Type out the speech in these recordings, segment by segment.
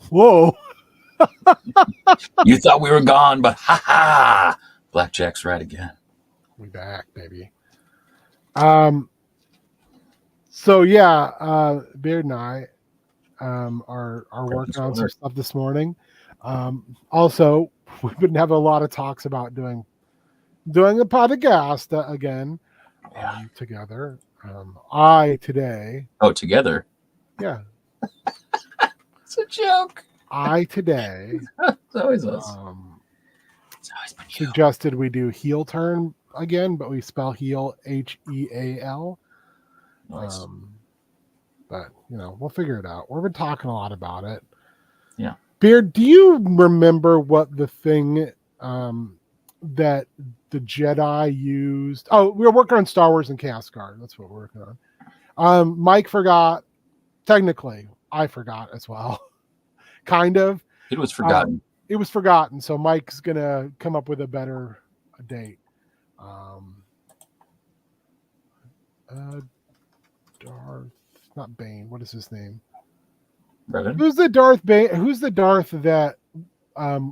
Whoa. You thought we were gone, but ha ha! Blackjack's right again. We back, baby. So yeah, Beard and I are working on some stuff this morning. Also, we've been having a lot of talks about doing a podcast again together. I today. Oh, together. Yeah. It's a joke. I today. It's always us. It's always been suggested we do heel turn again, but we spell heel Heal. Nice. But we'll figure it out. We've been talking a lot about it. Yeah. Beard, do you remember what the thing that the Jedi used? Oh, we were working on Star Wars and Chaos Guard. That's what we're working on. Mike forgot. Technically, I forgot as well. Kind of. It was forgotten. It was forgotten. So Mike's gonna come up with a better date. Darth, not Bane. What is his name? Revan? Who's the Darth Bane? Who's the Darth that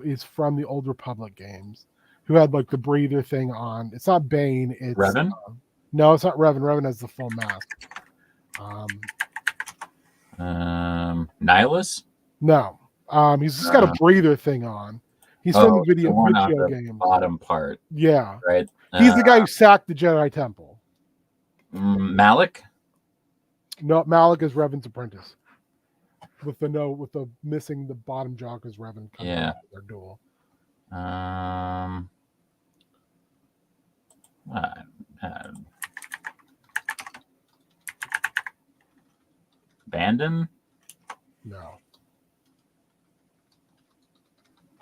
is from the Old Republic games? Who had like the breather thing on? It's not Bane. It's Revan. No, it's not Revan. Revan has the full mask. Nihilus? No. He's just got a breather thing on. He's from the video game. Bottom part. Yeah. Right. He's the guy who sacked the Jedi Temple. Malik? No, Malik is Revan's apprentice. With the missing the bottom jaw because Revan comes out of their duel. Bandon? No.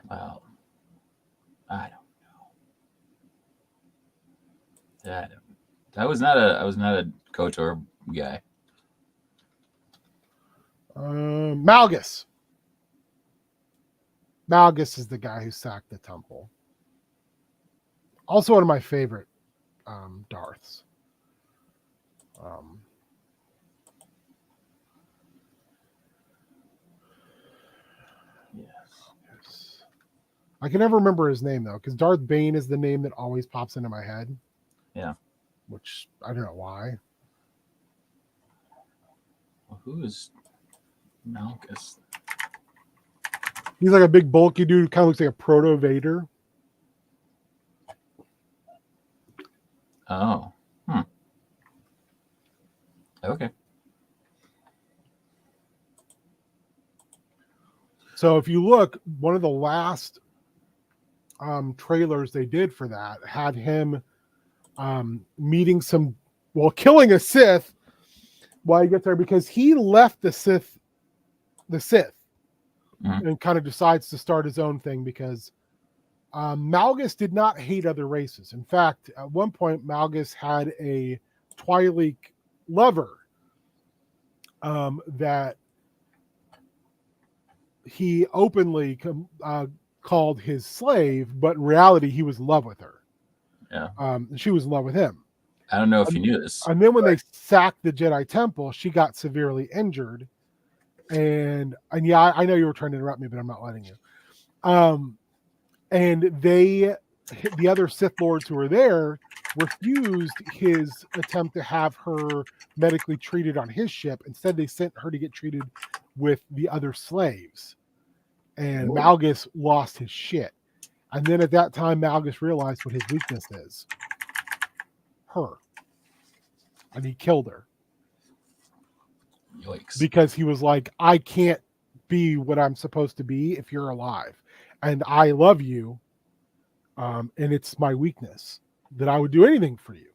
Well, I don't know. I was not a KOTOR guy. Malgus. Malgus is the guy who sacked the temple. Also one of my favorite Darths. Yes. I can never remember his name though, because Darth Bane is the name that always pops into my head. Yeah. Which I don't know why. Well, who is Malgus? He's like a big bulky dude who kind of looks like a proto Vader. Oh. Okay. So if you look, one of the last trailers they did for that had him killing a Sith while he gets there, because he left the Sith and kind of decides to start his own thing, because Malgus did not hate other races. In fact, at one point, Malgus had a Twi'lek lover that he openly called his slave, but in reality, he was in love with her. Yeah. She was in love with him. I don't know if you knew this. And then when they sacked the Jedi Temple, she got severely injured. And yeah, I know you were trying to interrupt me, but I'm not letting you. And the other Sith Lords who were there refused his attempt to have her medically treated on his ship. Instead, they sent her to get treated with the other slaves. And Malgus lost his shit. And then at that time, Malgus realized what his weakness is. Her. And he killed her. Yikes. Because he was like, I can't be what I'm supposed to be if you're alive. And I love you. And it's my weakness that I would do anything for you.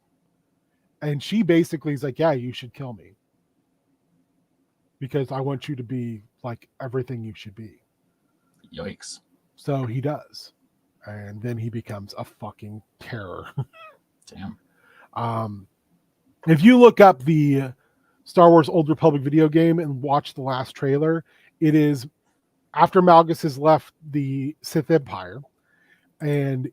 And she basically is like, yeah, you should kill me. Because I want you to be like everything you should be. Yikes. So he does. And then he becomes a fucking terror. Damn. If you look up the Star Wars Old Republic video game and watch the last trailer, it is after Malgus has left the Sith Empire, and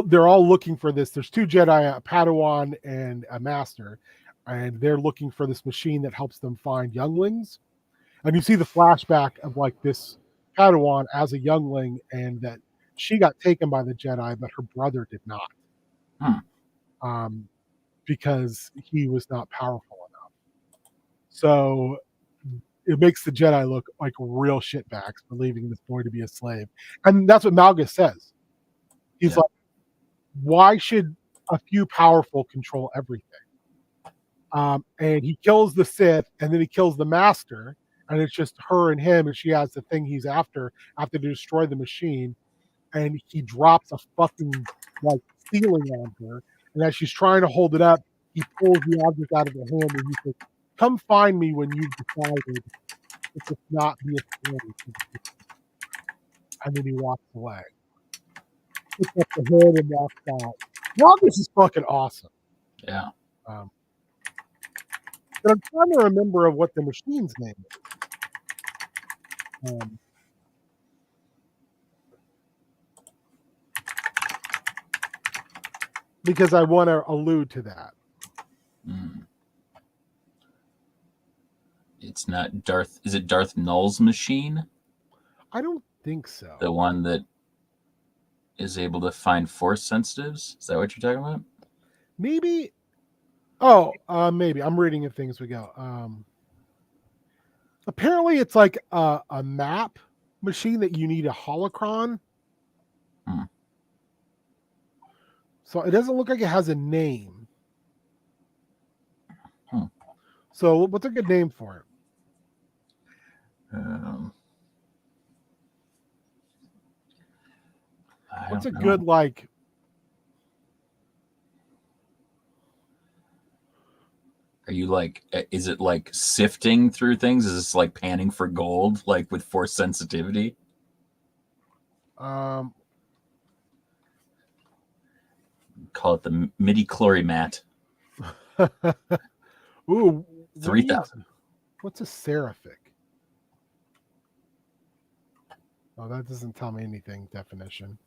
they're all looking for this. There's two Jedi, a Padawan and a Master, and they're looking for this machine that helps them find younglings. And you see the flashback of like this Padawan as a youngling, and that she got taken by the Jedi, but her brother did not, because he was not powerful enough. So it makes the Jedi look like real shitbags for leaving this boy to be a slave. And that's what Malgus says. He's like, why should a few powerful control everything? And he kills the Sith, and then he kills the Master, and it's just her and him, and she has the thing he's after to destroy the machine, and he drops a fucking like ceiling on her, and as she's trying to hold it up, he pulls the object out of her hand, and he says, "Come find me when you've decided to not be a slave." And then he walks away. Picks up the hood and walks out. Now this is fucking awesome. Yeah. But I'm trying to remember of what the machine's name is. Because I want to allude to that. It's not Darth. Is it Darth Null's machine? I don't think so. The one that is able to find Force sensitives? Is that what you're talking about? Maybe. Oh, maybe. I'm reading it things we go. Apparently, it's like a map machine that you need a holocron. So it doesn't look like it has a name. So what's a good name for it? What's a good like? Are you like? Is it like sifting through things? Is this like panning for gold, like with Force sensitivity? Call it the midi-chlorimat. Ooh, 3,000. What's a seraphic? Oh, that doesn't tell me anything. Definition.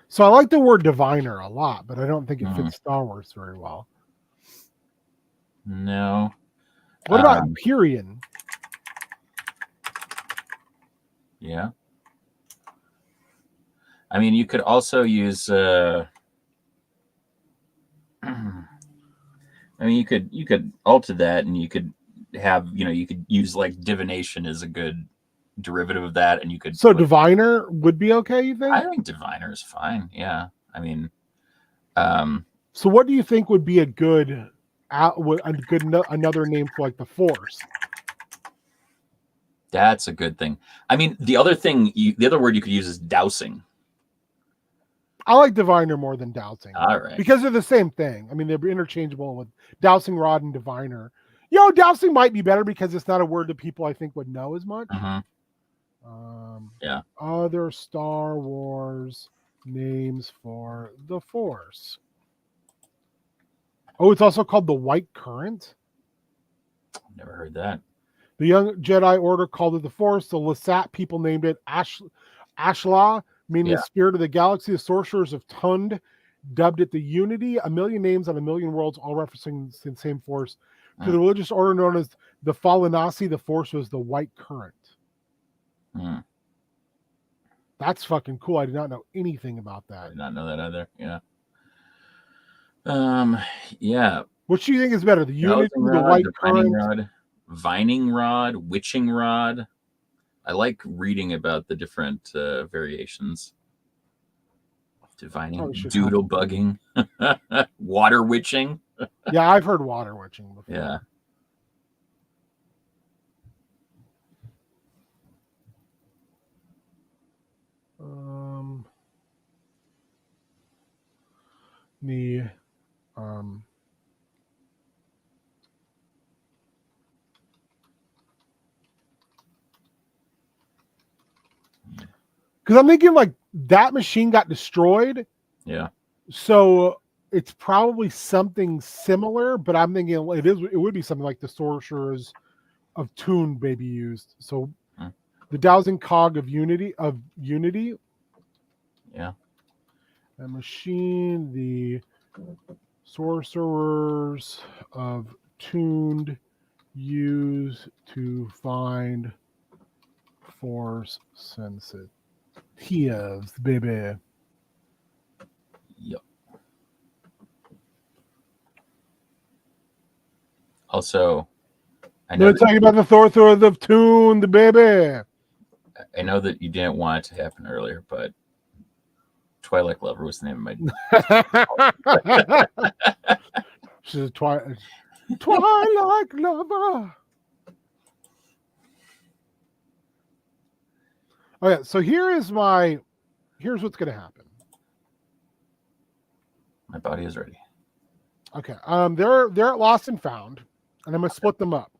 So I like the word diviner a lot, but I don't think it fits Star Wars very well. No. What about Empyrean? Yeah. I mean, you could also use. I mean, you could alter that, and you could have, you could use like divination as a good derivative of that, and you could. So diviner would be okay, you think? I think diviner is fine. Yeah. I mean, so what do you think would be a good another name for like the Force? That's a good thing. I mean, the other word you could use is dowsing. I like diviner more than dowsing. All right. Because they're the same thing. I mean, they're interchangeable with dowsing rod and diviner. Dowsing might be better because it's not a word that people I think would know as much. Yeah. Other Star Wars names for the Force. Oh, it's also called the White Current. Never heard that. The young Jedi Order called it the Force. The Lasat people named it Ashla, meaning the spirit of the galaxy. The sorcerers of Tund dubbed it the Unity. A million names on a million worlds, all referencing the same Force. To the religious order known as the Falanasi, the Force was the White Current. That's fucking cool. I did not know anything about that. I did not know that either. Yeah. Yeah. Which do you think is better, the Unity, the White Current? Vining rod, witching rod. I like reading about the different variations. Divining, doodle bugging, water witching. Yeah, I've heard water witching before. Yeah. Because I'm thinking like that machine got destroyed. Yeah. So it's probably something similar, but I'm thinking it would be something like the sorcerers of Tune maybe used. So the dowsing cog of Unity. Yeah. A machine, the Sorcerers of Tuned use to find force sensitives, baby. Yep. Also, I know They're talking about the Sorcerers of Tuned, baby. I know that you didn't want it to happen earlier, but Twilight Lover was the name of my. She's a Twilight Lover. Okay, so here's what's gonna happen. My body is ready. Okay. They're at Lost and Found, and I'm gonna split them up.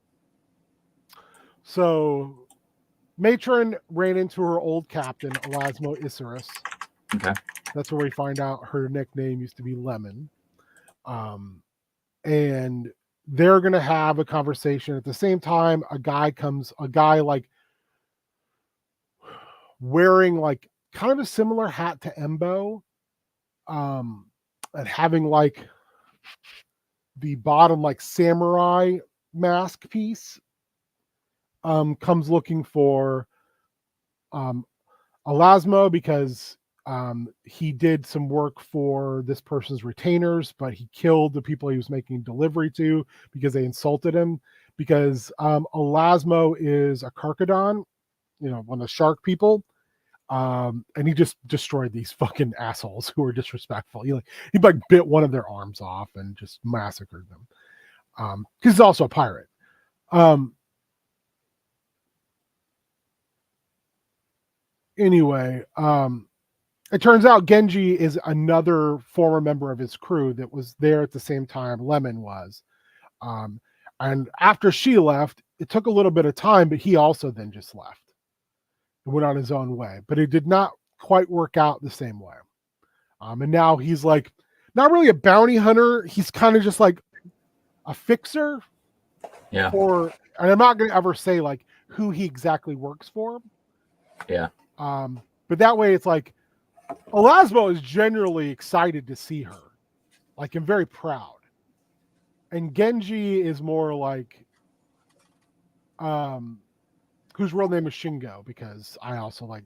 So Matron ran into her old captain, Elasmo Isserus. Okay. That's where we find out her nickname used to be Lemon. And they're gonna have a conversation. At the same time, a guy like wearing like kind of a similar hat to Embo, and having like the bottom like samurai mask piece, comes looking for Elasmo because he did some work for this person's retainers, but he killed the people he was making delivery to because they insulted him. Because Elasmo is a Karkadon, one of the shark people. And he just destroyed these fucking assholes who were disrespectful. He bit one of their arms off and just massacred them. Because he's also a pirate. Anyway, it turns out Genji is another former member of his crew that was there at the same time Lemon was. And after she left, it took a little bit of time, but he also then just left. Went on his own way, but it did not quite work out the same way. And now he's like not really a bounty hunter. He's kind of just like a fixer. Yeah. And I'm not going to ever say like who he exactly works for. Yeah. But that way it's like Elasmo is generally excited to see her. Like, I'm very proud. And Genji is more like whose real name is Shingo, because I also like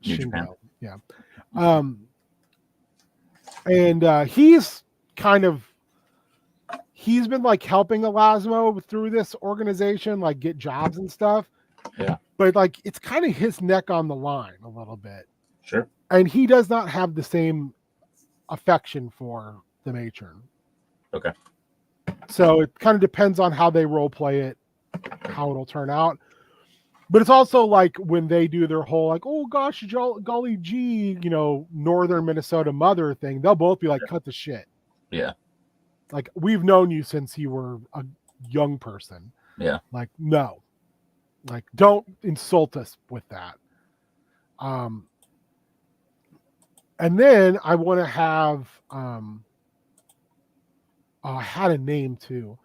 New Shingo. Japan. Yeah. And he's been like helping Elasmo through this organization, like get jobs and stuff. Yeah. But like it's kind of his neck on the line a little bit. Sure. And he does not have the same affection for the matron. Okay. So it kind of depends on how they role play it, how it'll turn out. But it's also like when they do their whole like, oh gosh, golly gee, northern Minnesota mother thing, they'll both be like, cut the shit. Yeah. Like, we've known you since you were a young person. Yeah. Like, no. Like, don't insult us with that. And then I want to have I had a name too.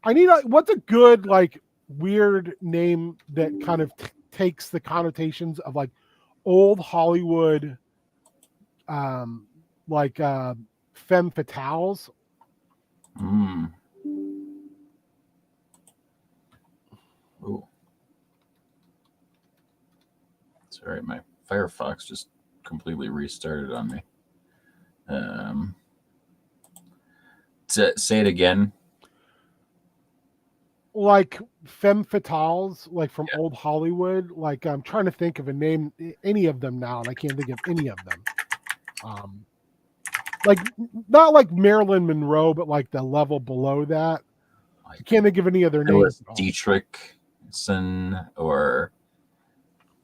I need what's a good like weird name that kind of takes the connotations of like old Hollywood like femme fatales. Ooh. Sorry, my Firefox just completely restarted on me. Say it again. Like femme fatales, like from old Hollywood. Like, I'm trying to think of a name, any of them now, and I can't think of any of them. Like, not like Marilyn Monroe, but like the level below that. I can't think of any other names. Dietrichson or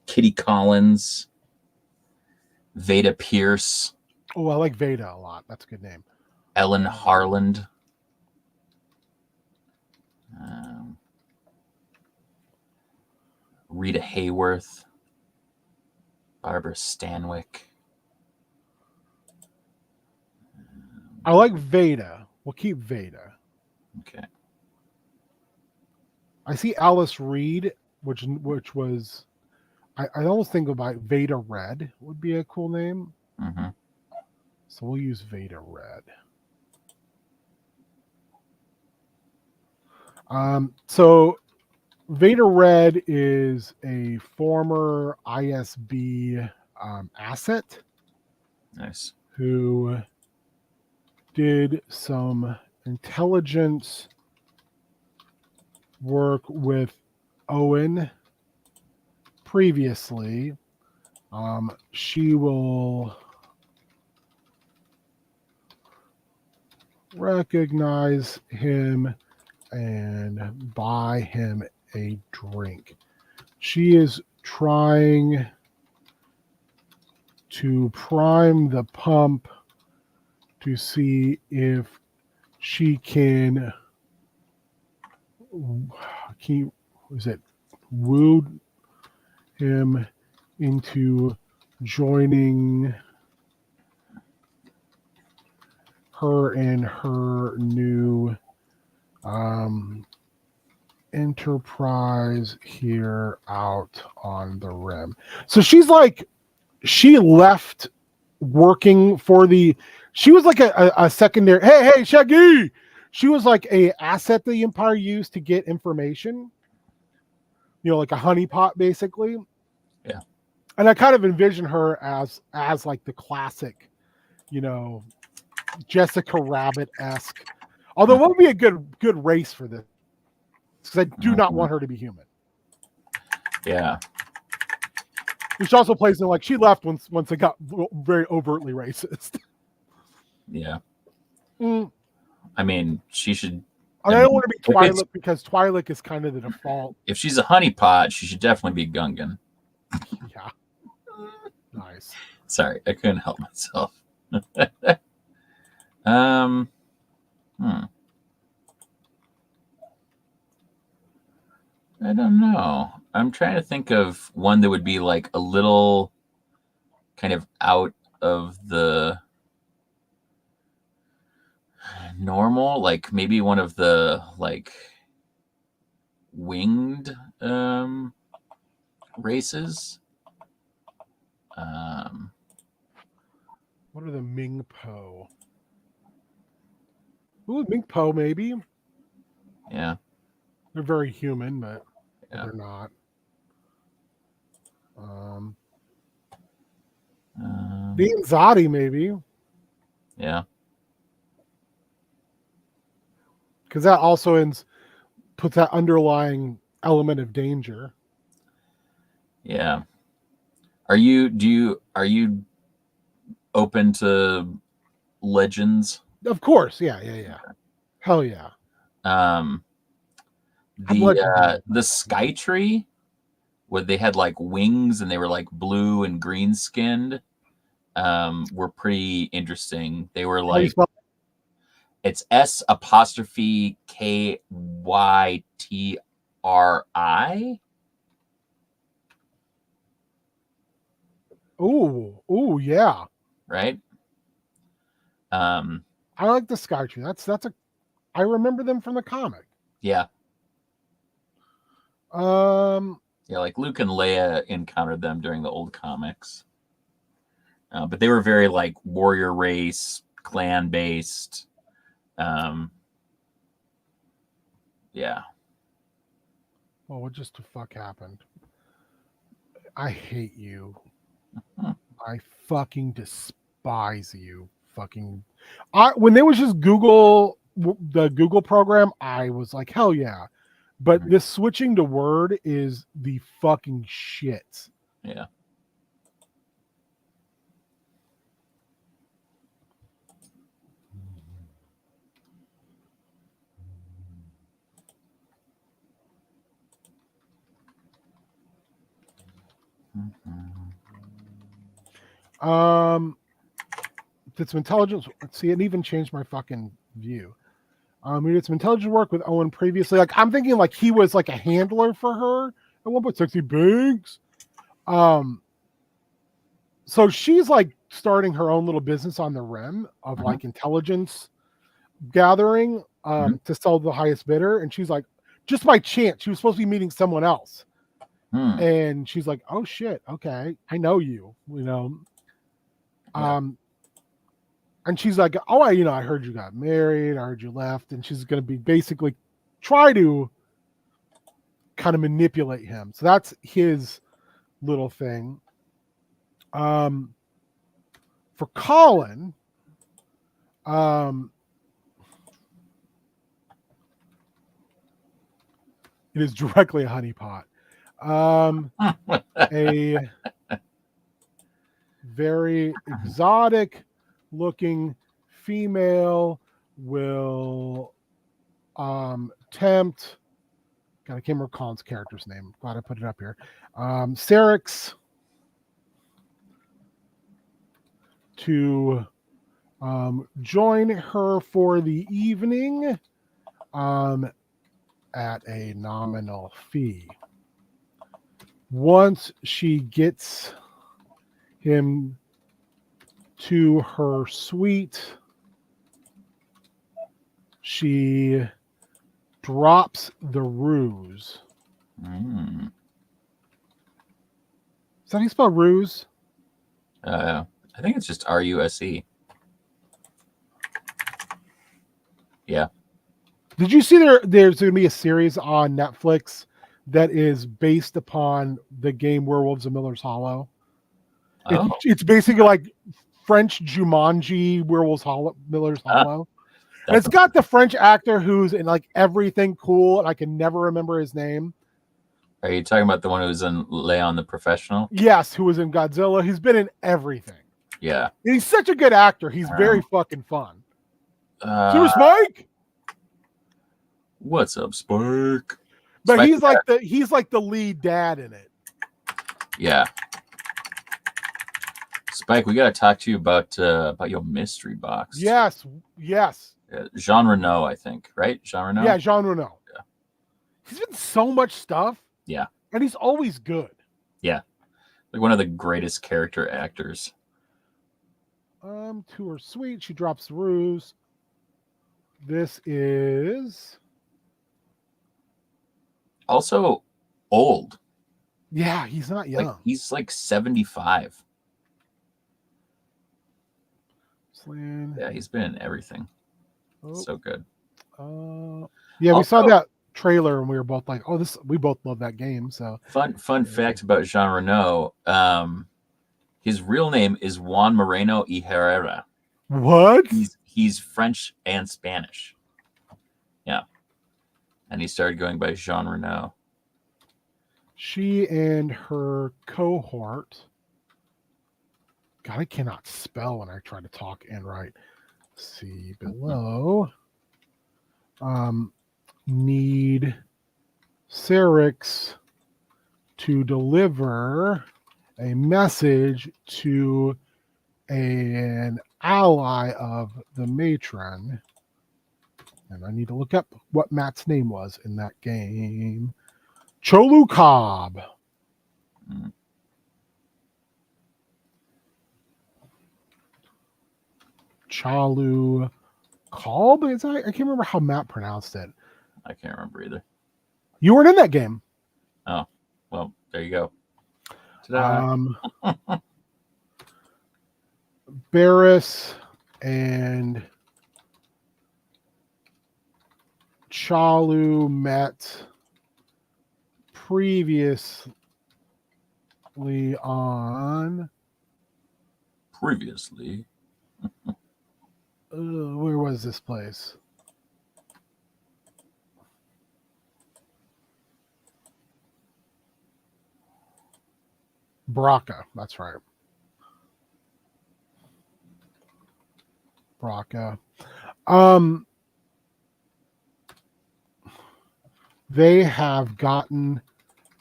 Kitty Collins, Veda Pierce. Oh, I like Veda a lot. That's a good name. Ellen Harland. Rita Hayworth. Barbara Stanwyck. I like Veda. We'll keep Veda. Okay. I see Alice Reed, which was I almost think about Veda Red would be a cool name. Mm-hmm. So we'll use Veda Red. So Vader Red is a former ISB asset Nice. who did some intelligence work with Owen previously. She will recognize him and buy him a drink. She is trying to prime the pump to see if she can woo him into joining her in her new enterprise here out on the rim. So she's like, she left working for she was like a secondary, hey Shaggy, she was like a asset the Empire used to get information, like a honeypot basically. Yeah. And I kind of envision her as like the classic, Jessica Rabbit-esque. Although what would be a good race for this? Because I do not want her to be human. Yeah. Which also plays in like she left once it got very overtly racist. Yeah. Mm. I mean, she should. I don't want to be Twi'lek because Twi'lek is kind of the default. If she's a honeypot, she should definitely be Gungan. Yeah. Nice. Sorry, I couldn't help myself. I don't know. I'm trying to think of one that would be like a little kind of out of the normal, like maybe one of the like winged races. What are the Ming Po? Ooh, Ming Po maybe. Yeah. They're very human, but Yeah. they're not. The Anzadi maybe. Yeah. Because that also puts that underlying element of danger. Yeah. Are you open to legends? Of course, yeah. Hell yeah. The Sky Tree, where they had like wings and they were like blue and green skinned, were pretty interesting. They were like, it's S''Kytri. Ooh, yeah. Right. I like the Sky Tree. I remember them from the comic. Yeah. Yeah, like Luke and Leia encountered them during the old comics. But they were very like warrior race, clan based. Yeah. Well, what just the fuck happened? I hate you. I fucking despise you. When there was just the Google program, I was like, hell yeah. But this switching to Word is the fucking shit. Yeah. Did some intelligence. Let's see, it even changed my fucking view. We did some intelligence work with Owen previously. Like I'm thinking, like he was like a handler for her at one point. Sexy Banks. So she's like starting her own little business on the rim of like intelligence gathering to sell the highest bidder, and she's like, just by chance, she was supposed to be meeting someone else. And she's like, oh shit, okay, I know you, and she's like, oh, I heard you got married, I heard you left, and she's going to be basically try to kind of manipulate him. So that's his little thing. For Colin, it is directly a honeypot. A very exotic looking female will tempt. God, I can't remember Colin's character's name. Glad I put it up here. Syrinx to join her for the evening at a nominal fee. Once she gets him to her suite, she drops the ruse. Mm. Is that how you spell ruse? I think it's just RUSE. Yeah. Did you see there's going to be a series on Netflix that is based upon the game Werewolves of Miller's Hollow? Oh. It's basically like French Jumanji Werewolves Miller's Hollow. And it's got the French actor who's in like everything cool, and I can never remember his name. Are you talking about the one who was in Leon the Professional? Yes, who was in Godzilla. He's been in everything. Yeah. And he's such a good actor. He's very fucking fun. Super Spike. What's up, Spike? But Spike he's like the lead dad in it. Yeah. Spike, we got to talk to you about your mystery box. Yes. Jean Reno, I think, right? Jean Reno? Yeah, Jean Reno. Yeah. He's been so much stuff. Yeah. And he's always good. Yeah. Like one of the greatest character actors. To her suite, she drops the ruse. This is also old. Yeah, he's not young. Like, he's like 75. Yeah, he's been in everything. So good. Yeah, we saw that trailer and we were both like, "Oh, we both love that game." So fun fact about Jean Reno: his real name is Juan Moreno y Herrera. What? He's French and Spanish. Yeah, and he started going by Jean Reno. She and her cohort. God, I cannot spell when I try to talk and write. See below. Need Syrinx to deliver a message to an ally of the matron. And I need to look up what Matt's name was in that game. Cholu Cobb. Chalu Cobb? I can't remember how Matt pronounced it. I can't remember either. You weren't in that game. Oh, well, there you go. Barris and Chalu met previously on. Previously. Where was this place? Braca, that's right. Braca. They have gotten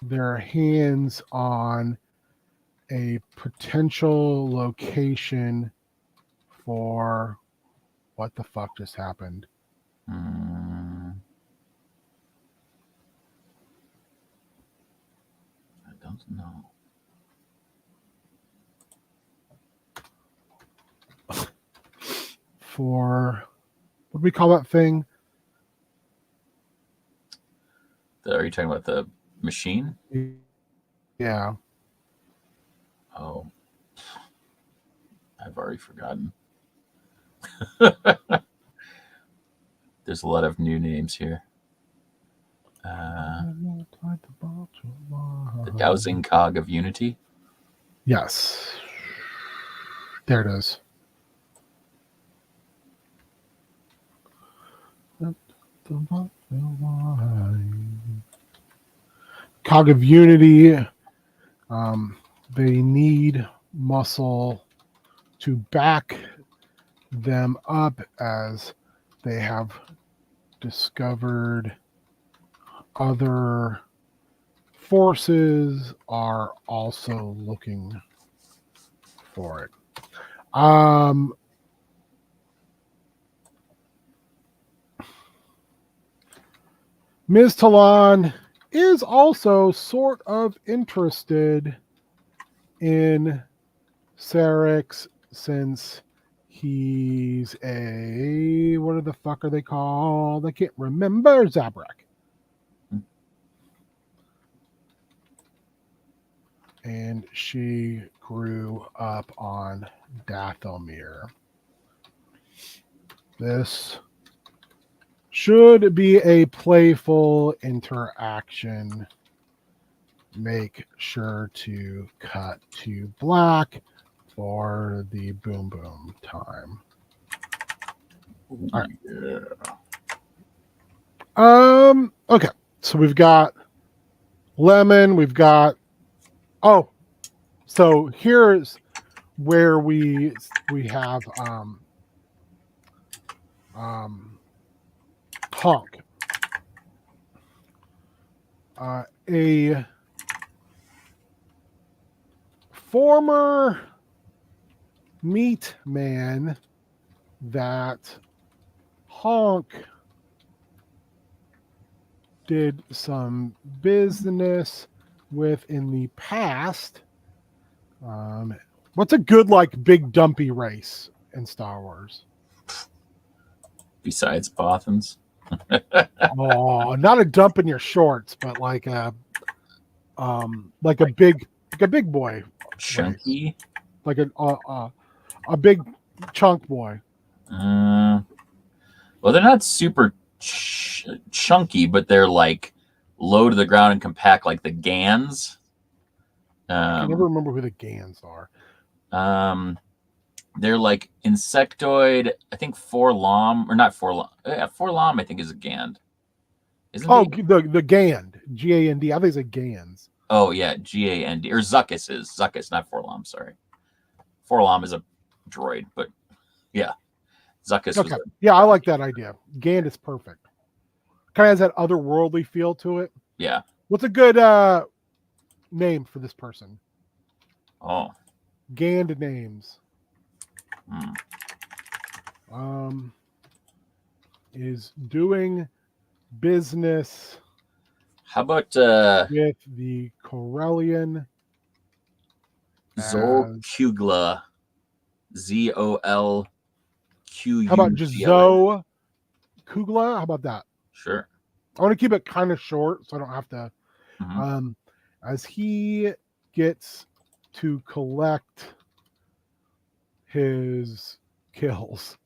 their hands on a potential location for what the fuck just happened. I don't know. For what do we call that thing? Are you talking about the machine? Yeah. Oh, I've already forgotten. There's a lot of new names here. Dowsing Cog of Unity. Yes. There it is. Cog of Unity. They need muscle to back them up as they have discovered other forces are also looking for it. Ms. Talon is also sort of interested in Sarix since he's a, what the fuck are they called? I can't remember. Zabrak. And she grew up on Dathomir. This should be a playful interaction. Make sure to cut to black for the boom boom time. All right. Yeah. Okay. So we've got Lemon. We've got. Oh, so here's where we have Honk. A former meat man that Honk did some business with in the past. What's a good like big dumpy race in Star Wars? Besides Bothans. Oh, not a dump in your shorts, but like a big boy. Chunky. Race. Like a big chunk boy. Well, they're not super chunky, but they're like low to the ground and compact, like the Gans. I can never remember who the Gans are. They're like insectoid. I think Forlom, or not Forlom. Yeah, Forlom, I think is a Gand. Isn't the Gand, G-A-N-D. I think it's a Gans. Oh yeah, G-A-N-D, or Zuckuss is Zuckuss, not Forlom. Sorry, Forlom is a droid, but yeah, Zuckuss. Okay, yeah, I like that idea. Gand is perfect. Kind of has that otherworldly feel to it. Yeah. What's a good name for this person? Oh, Gand names. Is doing business. How about with the Corellian Zol Kugla? ZOLQUGLA. How about just Zoe Kugla? How about that? Sure. I want to keep it kind of short so I don't have to. As he gets to collect his kills,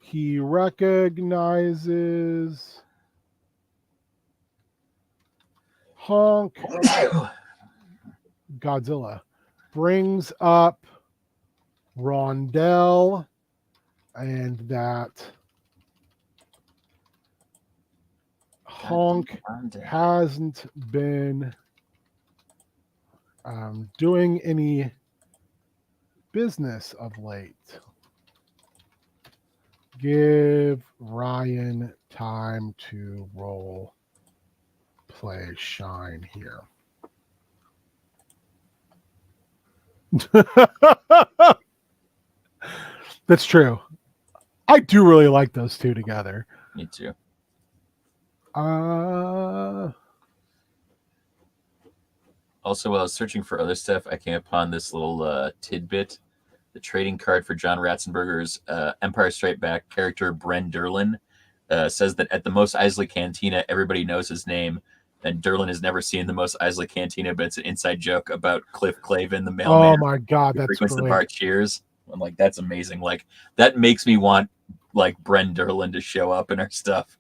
he recognizes Honk. Godzilla brings up Rondell, and that Honk hasn't been doing any business of late. Give Ryan time to roll play shine here. That's true. I do really like those two together. Me too. Also, while I was searching for other stuff, I came upon this little tidbit. The trading card for John Ratzenberger's Empire Strikes Back character, Bren Derlin, says that at the Mos Eisley Cantina, everybody knows his name. And Derlin has never seen the Mos Eisley Cantina, but it's an inside joke about Cliff Clavin, the mailman. Oh my God, that's great. The bar Cheers. I'm like, that's amazing. Like, that makes me want like Bren Derlin to show up in our stuff.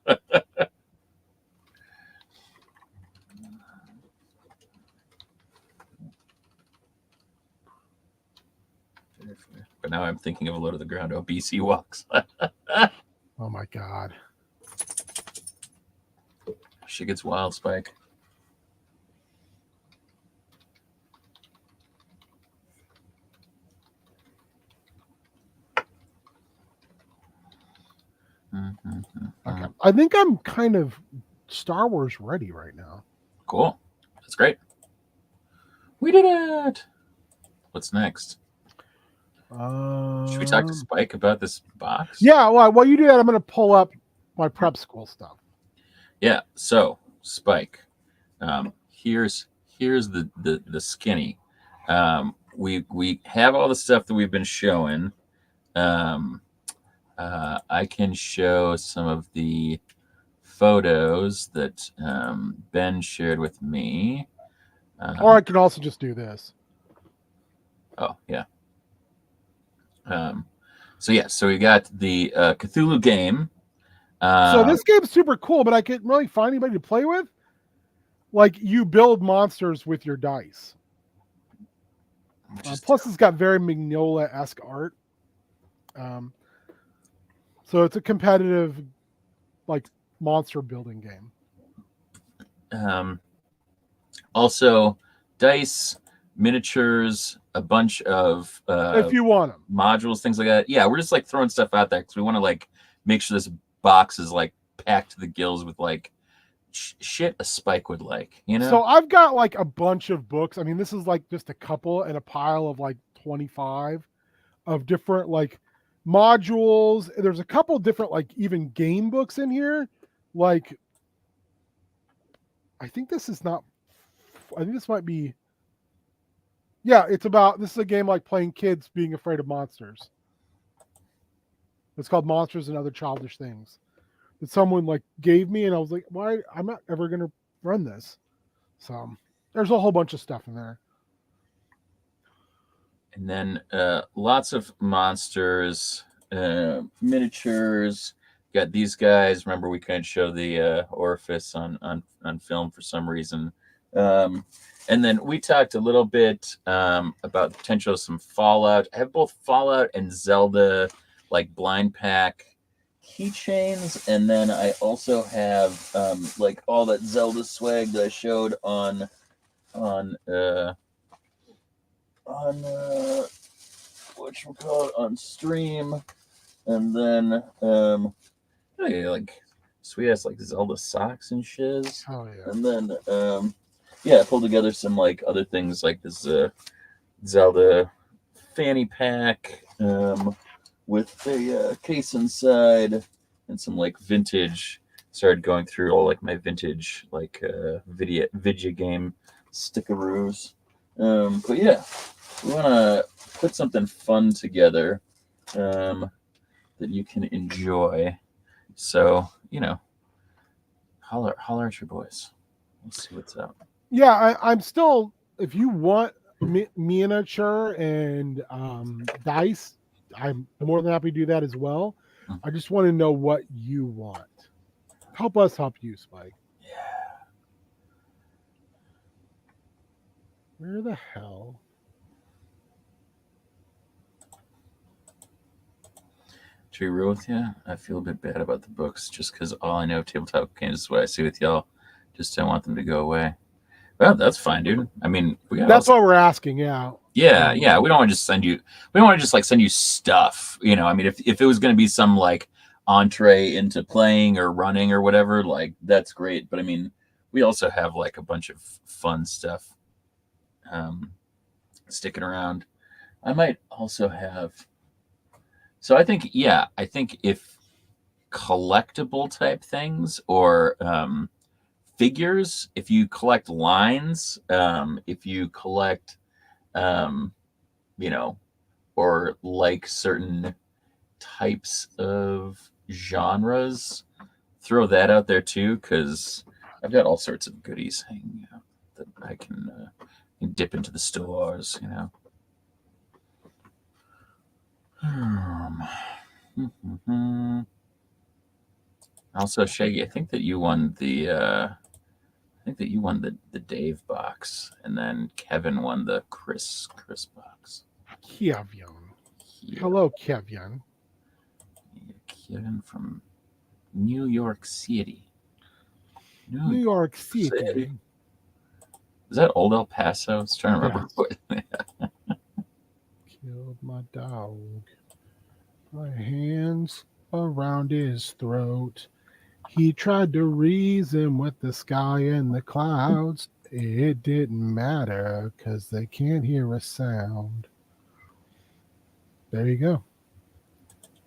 but now I'm thinking of a low to the ground obese Ewoks. Oh my god. She gets wild, Spike. Okay. I think I'm kind of Star Wars ready right now. Cool. That's great. We did it. What's next? Should we talk to Spike about this box? Yeah, well, while you do that, I'm going to pull up my prep school stuff. Yeah. So, Spike, here's the skinny. We have all the stuff that we've been showing. I can show some of the photos that Ben shared with me. Or I can also just do this. Oh, yeah. So we got the Cthulhu game. So this game's super cool, but I can't really find anybody to play with. Like, you build monsters with your dice. Plus, it's got very Mignola-esque art. So it's a competitive, like, monster building game. Also, dice, miniatures, a bunch of if you want them, modules, things like that. Yeah, we're just like throwing stuff out there because we want to like make sure this box is like packed to the gills with like shit a Spike would like, you know. So I've got like a bunch of books. I mean, this is like just a couple and a pile of like 25 of different like modules. There's a couple different like even game books in here. Like, I think this is not. I think this might be. Yeah, it's about. This is a game like playing kids being afraid of monsters. It's called Monsters and Other Childish Things. That someone like gave me, and I was like, "Why? I'm not ever gonna run this." So there's a whole bunch of stuff in there. And then lots of monsters, miniatures. Got these guys. Remember, we couldn't show the orifice on film for some reason. And then we talked a little bit about the potential of some Fallout. I have both Fallout and Zelda, like blind pack keychains, and then I also have like all that Zelda swag that I showed on whatchamacallit, on stream, and then like sweet ass like Zelda socks and shiz. Oh yeah. And then I pulled together some like other things like this Zelda fanny pack with a case inside and some like vintage. Started going through all like my vintage like video game stickaroos. But yeah, we want to put something fun together that you can enjoy. So, you know, holler at your boys. Let's see what's up. Yeah, I'm still. If you want miniature and dice, I'm more than happy to do that as well. I just want to know what you want. Help us help you, Spike. Yeah. Where the hell? To be real with you, I feel a bit bad about the books just because all I know of tabletop games is what I see with y'all. Just don't want them to go away. Well, that's fine, dude. I mean, that's what we're asking. Yeah. Yeah. We don't want to just send you. We don't want to just like send you stuff. You know, I mean, if it was going to be some like entree into playing or running or whatever, like that's great. But I mean, we also have like a bunch of fun stuff sticking around. I might also have. So I think if collectible type things or figures, if you collect lines, if you collect, or like certain types of genres, throw that out there too, because I've got all sorts of goodies hanging out that I can dip into the stores, you know. Also, Shaggy, I think that you won the Dave box, and then Kevin won the Chris box. Kievion. Hello, Kevin. Kevin from New York City. New York City. Is that Old El Paso? I was trying to remember. Killed my dog. My hands around his throat. He tried to reason with the sky and the clouds. It didn't matter because they can't hear a sound. There you go.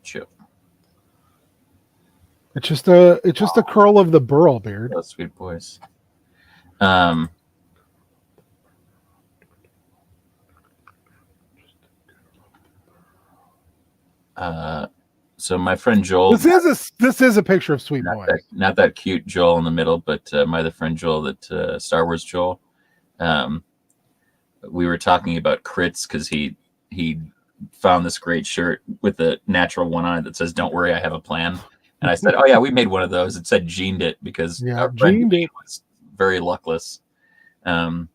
Chill. It's just a curl of the burl beard. Oh, sweet boys. So my friend Joel. This is a picture of Sweet Boy. Not that cute Joel in the middle, but my other friend Joel, that Star Wars Joel. We were talking about crits because he found this great shirt with a natural one on it that says "Don't worry, I have a plan." And I said, "Oh yeah, we made one of those." It said "Gened it" because our friend Gene was very luckless. And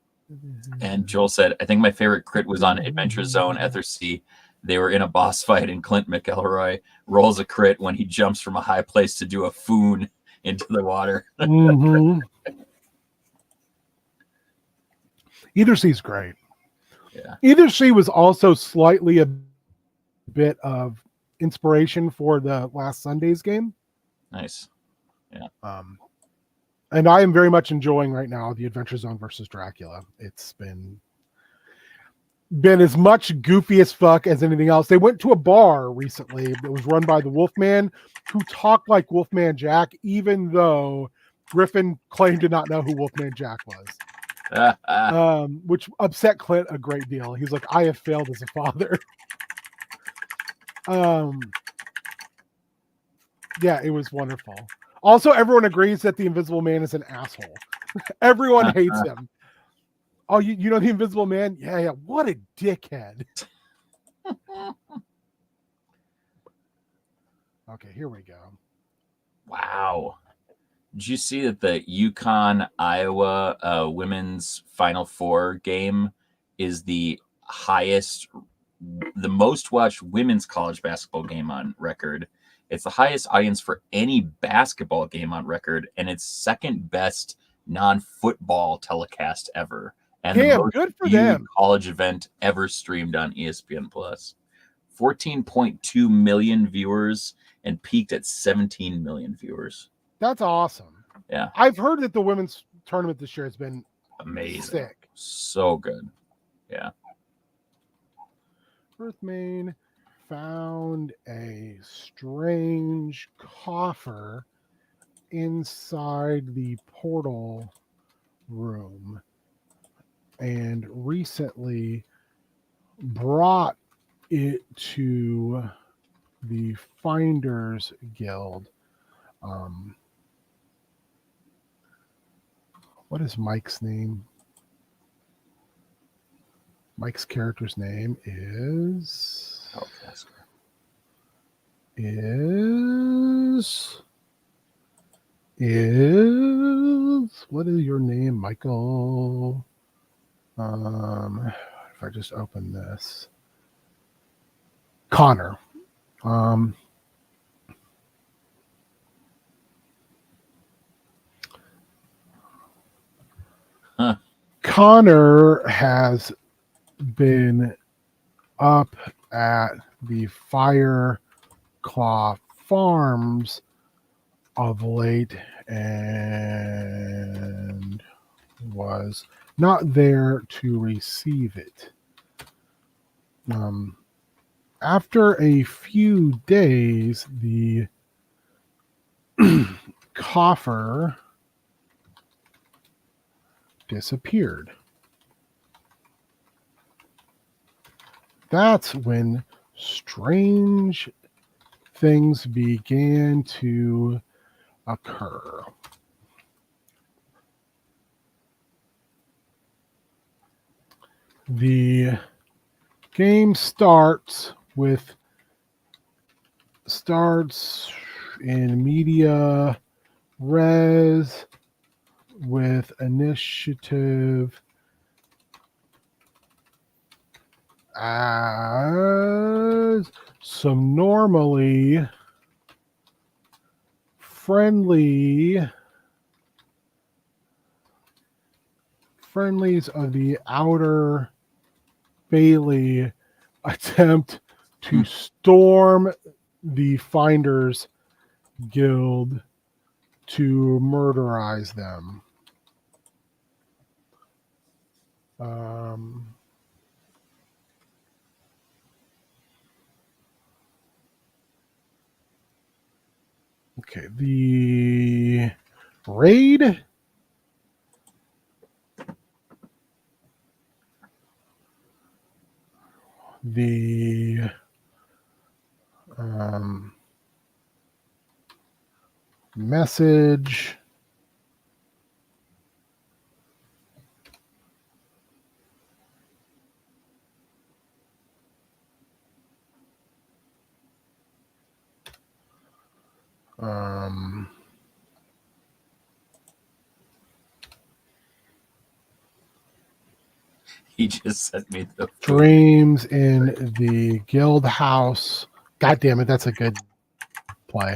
Joel said, "I think my favorite crit was on Adventure Zone Ethersea. They were in a boss fight, and Clint McElroy rolls a crit when he jumps from a high place to do a foon into the water." Mm-hmm. Ethersea great. Yeah. Ethersea was also slightly a bit of inspiration for the last Sunday's game. Nice. Yeah. And I am very much enjoying right now the Adventure Zone versus Dracula. It's been as much goofy as fuck as anything else. They went to a bar recently that was run by the Wolfman, who talked like Wolfman Jack, even though Griffin claimed to not know who Wolfman Jack was. Which upset Clint a great deal. He's like, I have failed as a father. Yeah, it was wonderful. Also, everyone agrees that the Invisible Man is an asshole. Everyone hates him. Oh, you know the Invisible Man? Yeah. What a dickhead. Okay, here we go. Wow. Did you see that the UConn Iowa women's Final Four game is the most watched women's college basketball game on record? It's the highest audience for any basketball game on record, and it's second best non-football telecast ever. And the most good for viewed them. College event ever streamed on ESPN Plus. 14.2 million viewers and peaked at 17 million viewers. That's awesome. Yeah. I've heard that the women's tournament this year has been amazing. Sick. So good. Yeah. Earthmain found a strange coffer inside the portal room and recently brought it to the Finders Guild. What is Mike's name? Mike's character's name is what is your name, Michael? If I just open this, Connor. Connor has been up at the Fireclaw Farms of late and was not there to receive it. After a few days, the coffer disappeared. That's when strange things began to occur. The game starts in media res with initiative as some normally friendlies of the Outer Bailey attempt to storm the Finders Guild to murderize them. Okay, the raid the message He just sent me the food. Dreams in the Guild House. God damn it, that's a good play.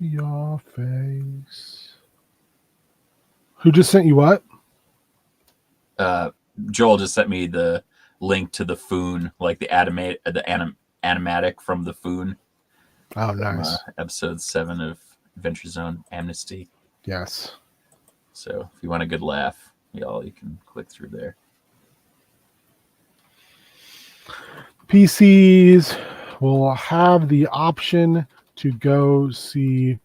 Your face. Who just sent you what? Joel just sent me the link to the Foon, like the animatic from the Foon. Oh, nice. Episode 7 of Adventure Zone Amnesty. Yes. So if you want a good laugh, you can click through there. PCs will have the option to go see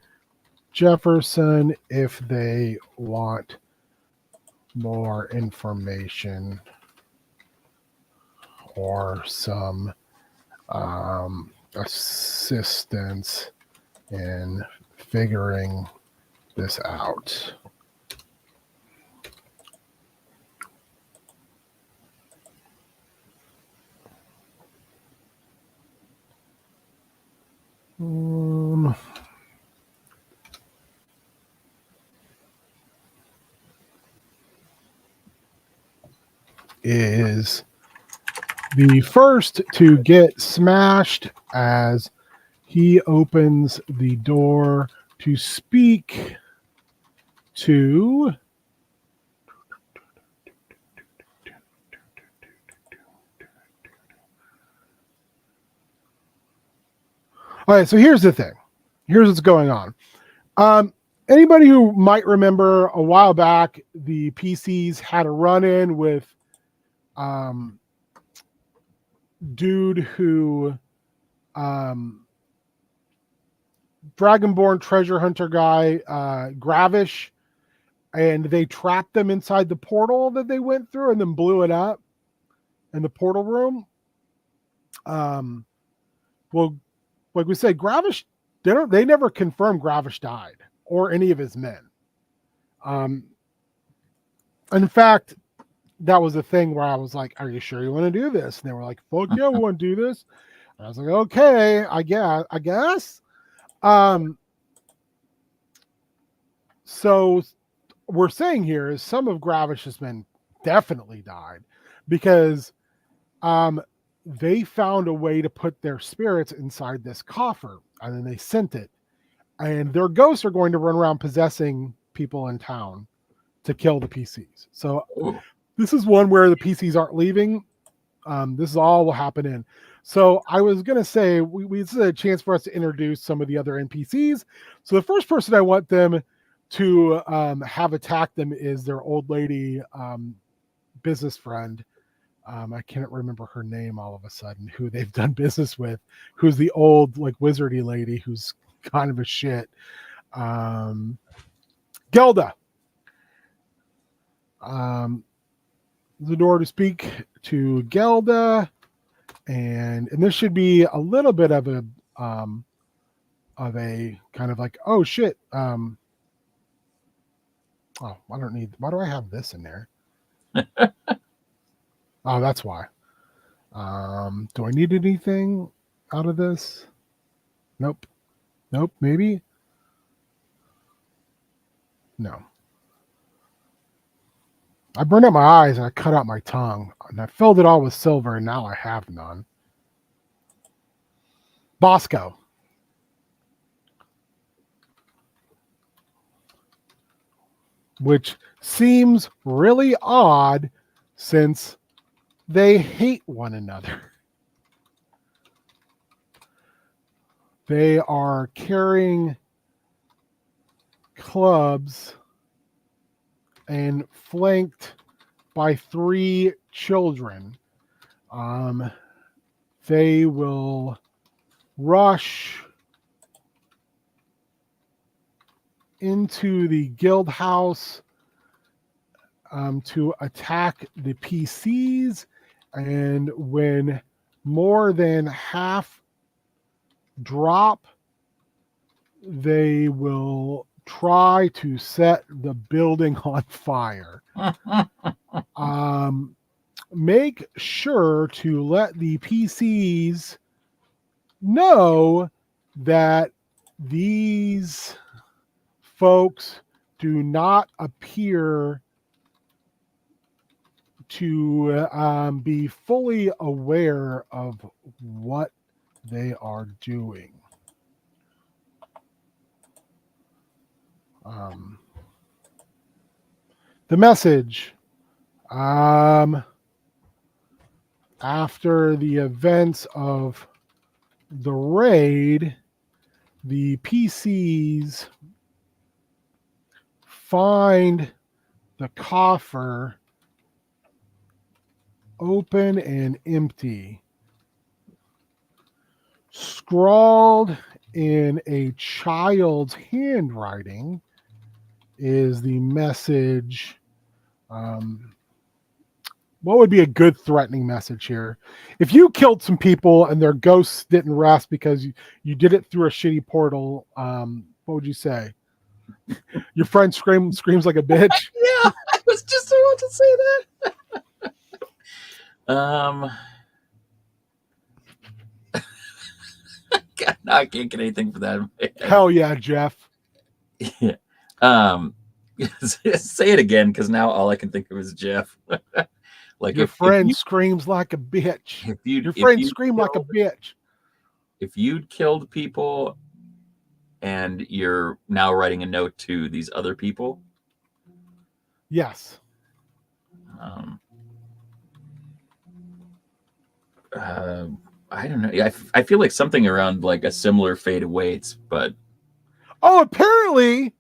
Jefferson if they want more information or some assistance in figuring this out. Is the first to get smashed as he opens the door to speak to all right, so here's the thing. Here's what's going on. Anybody who might remember a while back, the PCs had a run-in with dude who Dragonborn treasure hunter guy, Gravish, and they trapped them inside the portal that they went through and then blew it up in the portal room. Well, like we said, Gravish, they never confirmed Gravish died or any of his men. In fact, that was the thing where I was like, are you sure you want to do this? And they were like, fuck yeah, we want to do this. And I was like, okay, I guess. So we're saying here is some of Gravish's men definitely died because they found a way to put their spirits inside this coffer and then they sent it. And their ghosts are going to run around possessing people in town to kill the PCs. So this is one where the PCs aren't leaving. This is all will happen in. So I was going to say, this is a chance for us to introduce some of the other NPCs. So the first person I want them to have attack them is their old lady business friend. I can't remember her name all of a sudden, who they've done business with, who's the old like wizardy lady who's kind of a shit. Gelda. The door to speak to Gelda, and this should be a little bit of a kind of like, oh shit. Oh, why do I have this in there? Oh, that's why. Do I need anything out of this? Nope, maybe. No. I burned out my eyes and I cut out my tongue. And I filled it all with silver, and now I have none. Bosco. Which seems really odd since they hate one another. They are carrying clubs and flanked by 3 children. They will rush into the guild house to attack the PCs, and when more than half drop, they will try to set the building on fire. Make sure to let the PCs know that these folks do not appear to be fully aware of what they are doing. The message, after the events of the raid, the PCs find the coffer open and empty. Scrawled in a child's handwriting is the message. What would be a good threatening message here? If you killed some people and their ghosts didn't rest because you did it through a shitty portal, what would you say? Your friend screams like a bitch? Yeah, I was just about to say that. God, no, I can't get anything for that. Hell yeah, Jeff. Yeah. Say it again, because now all I can think of is Jeff. Like your friend screams like a bitch. Your friend screamed like a bitch. If you'd killed people and you're now writing a note to these other people. Yes. I don't know. I feel like something around like a similar fate awaits, but apparently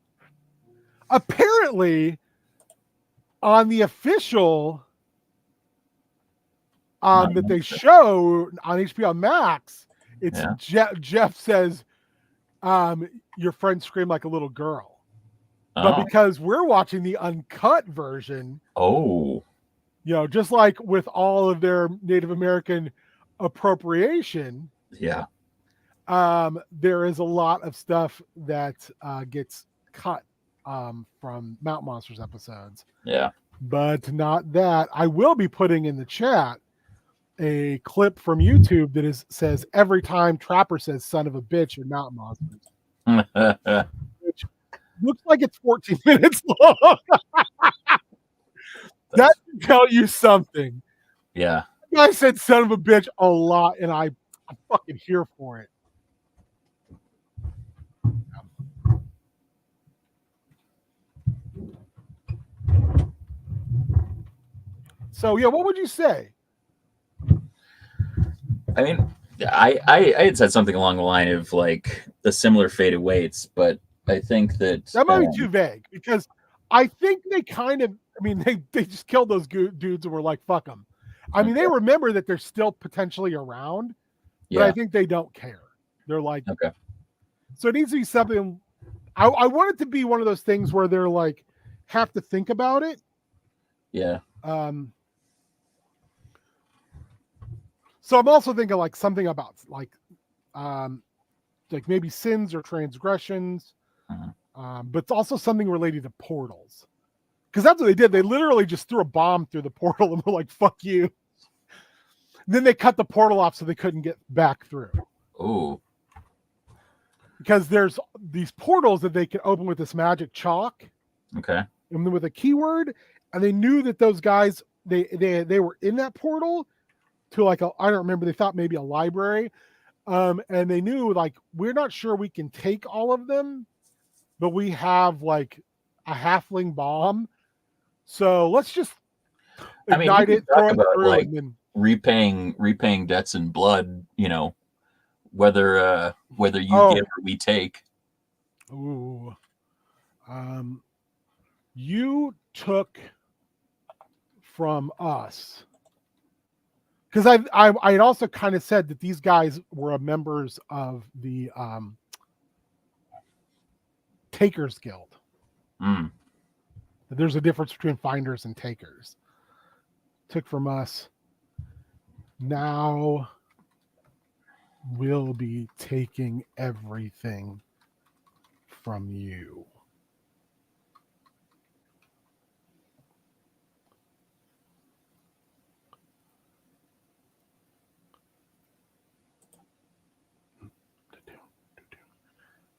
on the official that they show on HBO Max, it's Jeff says your friend screamed like a little girl. But because we're watching the uncut version, just like with all of their Native American appropriation, there is a lot of stuff that gets cut from Mount Monsters episodes. Yeah. But not that. I will be putting in the chat a clip from YouTube that says every time Trapper says son of a bitch in Mountain Monsters. Which looks like it's 14 minutes long. That can tell you something. Yeah. I said son of a bitch a lot, and I'm fucking here for it. So yeah, what would you say? I mean, I had said something along the line of like the similar fate awaits, but I think that might be too vague, because I think they kind of, they just killed those dudes and were like, fuck them. They remember that they're still potentially around, but I think they don't care. They're like, okay. So it needs to be something. I want it to be one of those things where they're like, have to think about it. Yeah. So I'm also thinking like something about like maybe sins or transgressions, but it's also something related to portals, because that's what they did. They literally just threw a bomb through the portal and were like, "Fuck you." And then they cut the portal off so they couldn't get back through. Oh. Because there's these portals that they can open with this magic chalk. Okay. and then with a keyword, and they knew that those guys they were in that portal to like I don't remember, they thought maybe a library. And they knew like we're not sure we can take all of them, but we have like a halfling bomb. So let's just I mean, you ignite can it, throw talk it about through, like and then repaying debts in blood, you know, whether you Oh. give or we take. Ooh. You took from us, because I had also kind of said that these guys were members of the Takers Guild. Mm. There's a difference between finders and takers. Took from us. Now we'll be taking everything from you.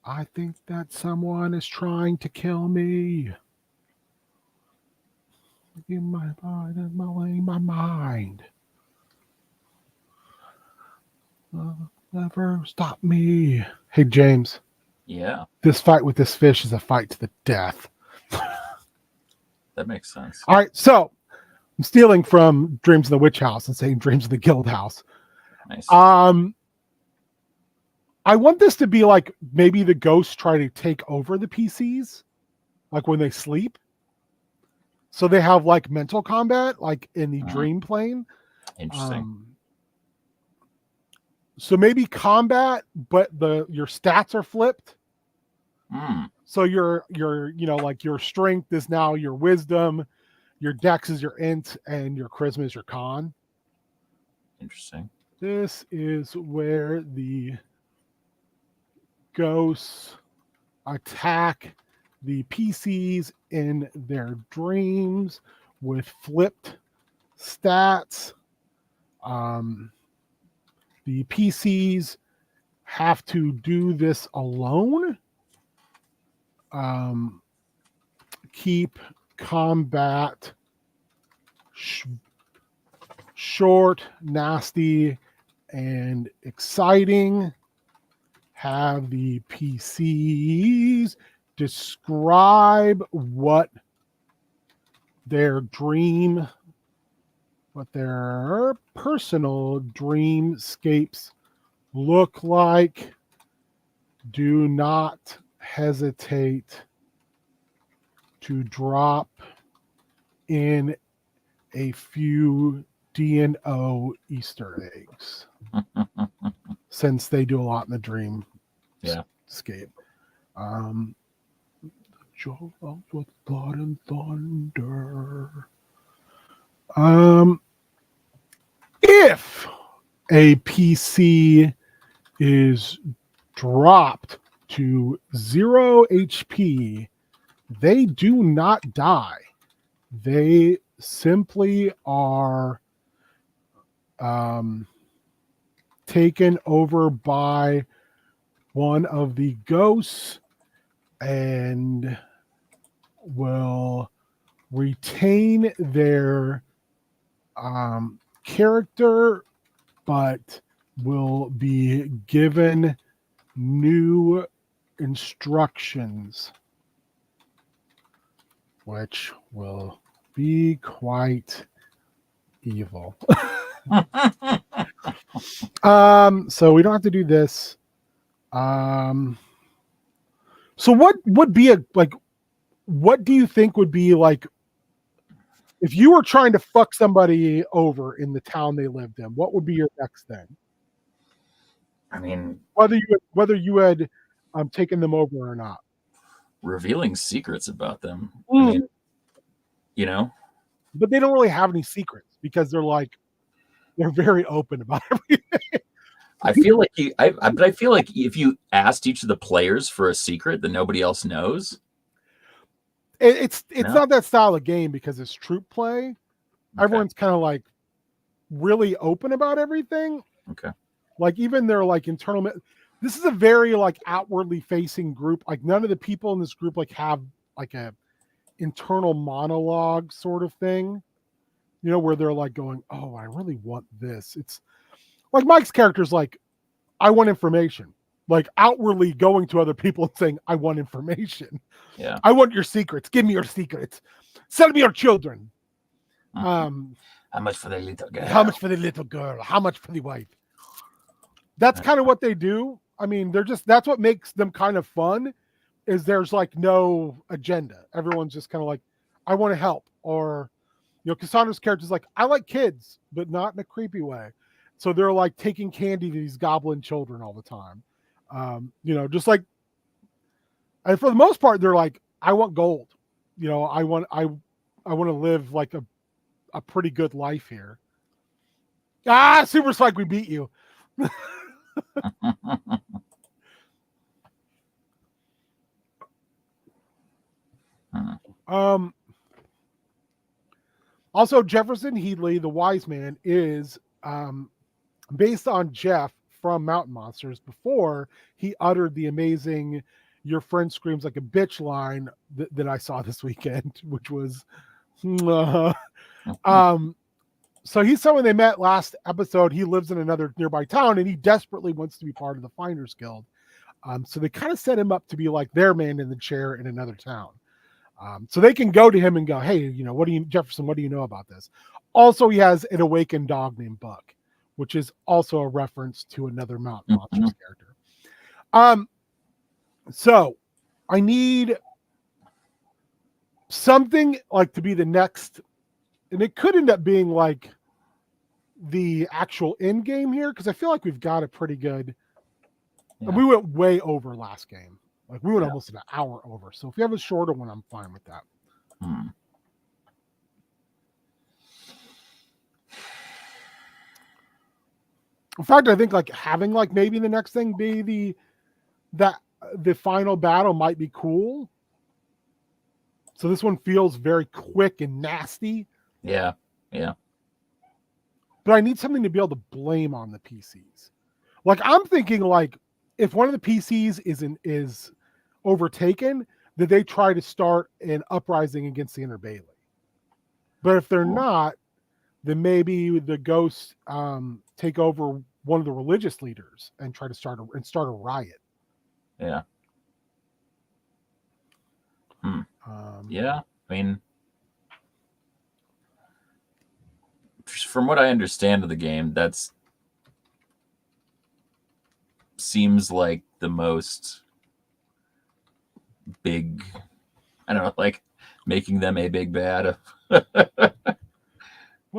I think that someone is trying to kill me. In my mind. Never stop me. Hey, James. Yeah, This fight with this fish is a fight to the death. that makes sense. All right, so I'm stealing from Dreams of the Witch House and saying Dreams of the Guild House. Nice. I want this to be like maybe the ghosts try to take over the PCs, like when they sleep. So they have like mental combat, like in the dream plane. Interesting. So maybe combat, but your stats are flipped. Mm. So your like your strength is now your wisdom, your dex is your int, and your charisma is your con. Interesting. This is where the ghosts attack the PCs in their dreams with flipped stats. The PCs have to do this alone. Keep combat short, nasty, and exciting. Have the PCs describe what their personal dreamscapes look like. Do not hesitate to drop in a few D&O Easter eggs, since they do a lot in the dream scape. Jolt with blood and thunder. If a PC is dropped to 0 HP, they do not die. They simply are taken over by one of the ghosts and will retain their character, but will be given new instructions, which will be quite evil. So we don't have to do this. So what would be what do you think would be like if you were trying to fuck somebody over in the town they lived in? What would be your next thing? I mean, whether you had taken them over or not. Revealing secrets about them. I mean, you know, but they don't really have any secrets because they're very open about everything. I feel like I feel like if you asked each of the players for a secret that nobody else knows, it's not that style of game because it's troop play. Okay. Everyone's kind of like really open about everything. Okay. Like even their like internal. This is a very like outwardly facing group. Like none of the people in this group like have like a internal monologue sort of thing, you know, where they're like going, "Oh, I really want this." It's like Mike's character's like, "I want information," like outwardly going to other people and saying, "I want information. Yeah. I want your secrets. Give me your secrets. Sell me your children." How much for the little girl? How much for the little girl? How much for the wife? That's kind of what they do. I mean, that's what makes them kind of fun, is there's like no agenda. Everyone's just kind of like, I want to help. Or, you know, Cassandra's character's like, I like kids, but not in a creepy way. So they're like taking candy to these goblin children all the time. You know, just like, and for the most part, they're like, I want gold. You know, I want to live like a pretty good life here. Super Spike, we beat you. Also, Jefferson Headley, the wise man, is based on Jeff from Mountain Monsters before he uttered the amazing "Your friend screams like a bitch" line that I saw this weekend, which was so he's someone they met last episode. He lives in another nearby town and he desperately wants to be part of the Finders Guild. So they kind of set him up to be like their man in the chair in another town. So they can go to him and go, "Hey, you know, Jefferson, what do you know about this?" Also, he has an awakened dog named Buck, which is also a reference to another Mountain Monsters character. So I need something like to be the next, and it could end up being like the actual end game here, because I feel like we've got a pretty good. Yeah. And we went way over last game. Like we went almost an hour over. So if you have a shorter one, I'm fine with that. In fact, I think like having like maybe the next thing be the final battle might be cool. So this one feels very quick and nasty. Yeah. Yeah. But I need something to be able to blame on the PCs. Like I'm thinking like if one of the PCs is overtaken, that they try to start an uprising against the Inner Bailey. But if they're not, then maybe the ghosts take over one of the religious leaders and try to start a riot. Yeah. Yeah. I mean, from what I understand of the game, that's seems like the most big, I don't know, like making them a big bad. One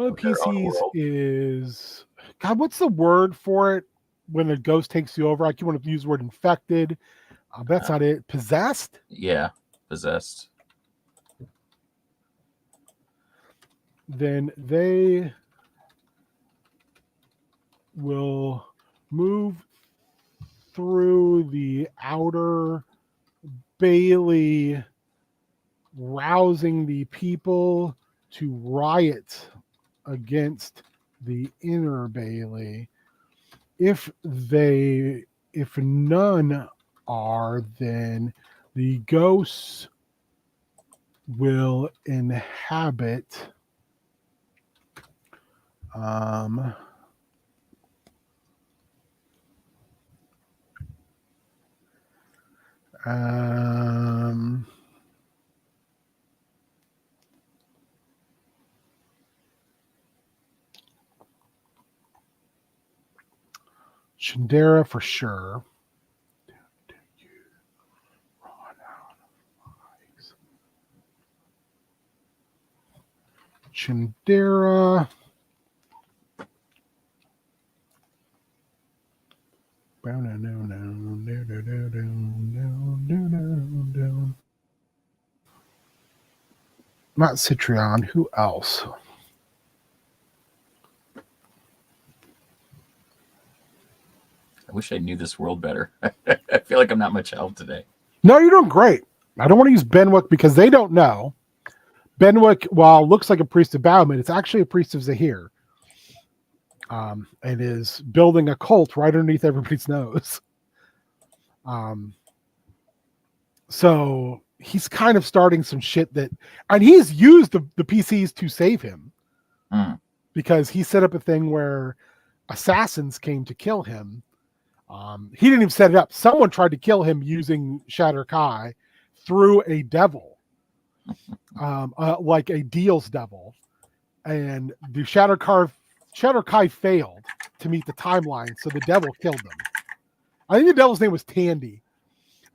of the PCs is, God, what's the word for it when a ghost takes you over? Like you want to use the word infected. That's not it. Possessed? Yeah, possessed. Then they will move through the outer Bailey, rousing the people to riot against the Inner Bailey. If none are, then the ghosts will inhabit Chandera for sure. Chandera. Not Citrion. Who else? I wish I knew this world better. I feel like I'm not much help today. No, you're doing great. I don't want to use Benwick because they don't know. Benwick, while looks like a priest of Bauman, it's actually a priest of Zahir. And is building a cult right underneath everybody's nose. So he's kind of starting some shit and he's used the PCs to save him because he set up a thing where assassins came to kill him. He didn't even set it up. Someone tried to kill him using Shatter Kai through a devil, like a Deal's devil, and the Shatter Kai failed to meet the timeline, so the devil killed them. I think the devil's name was Tandy.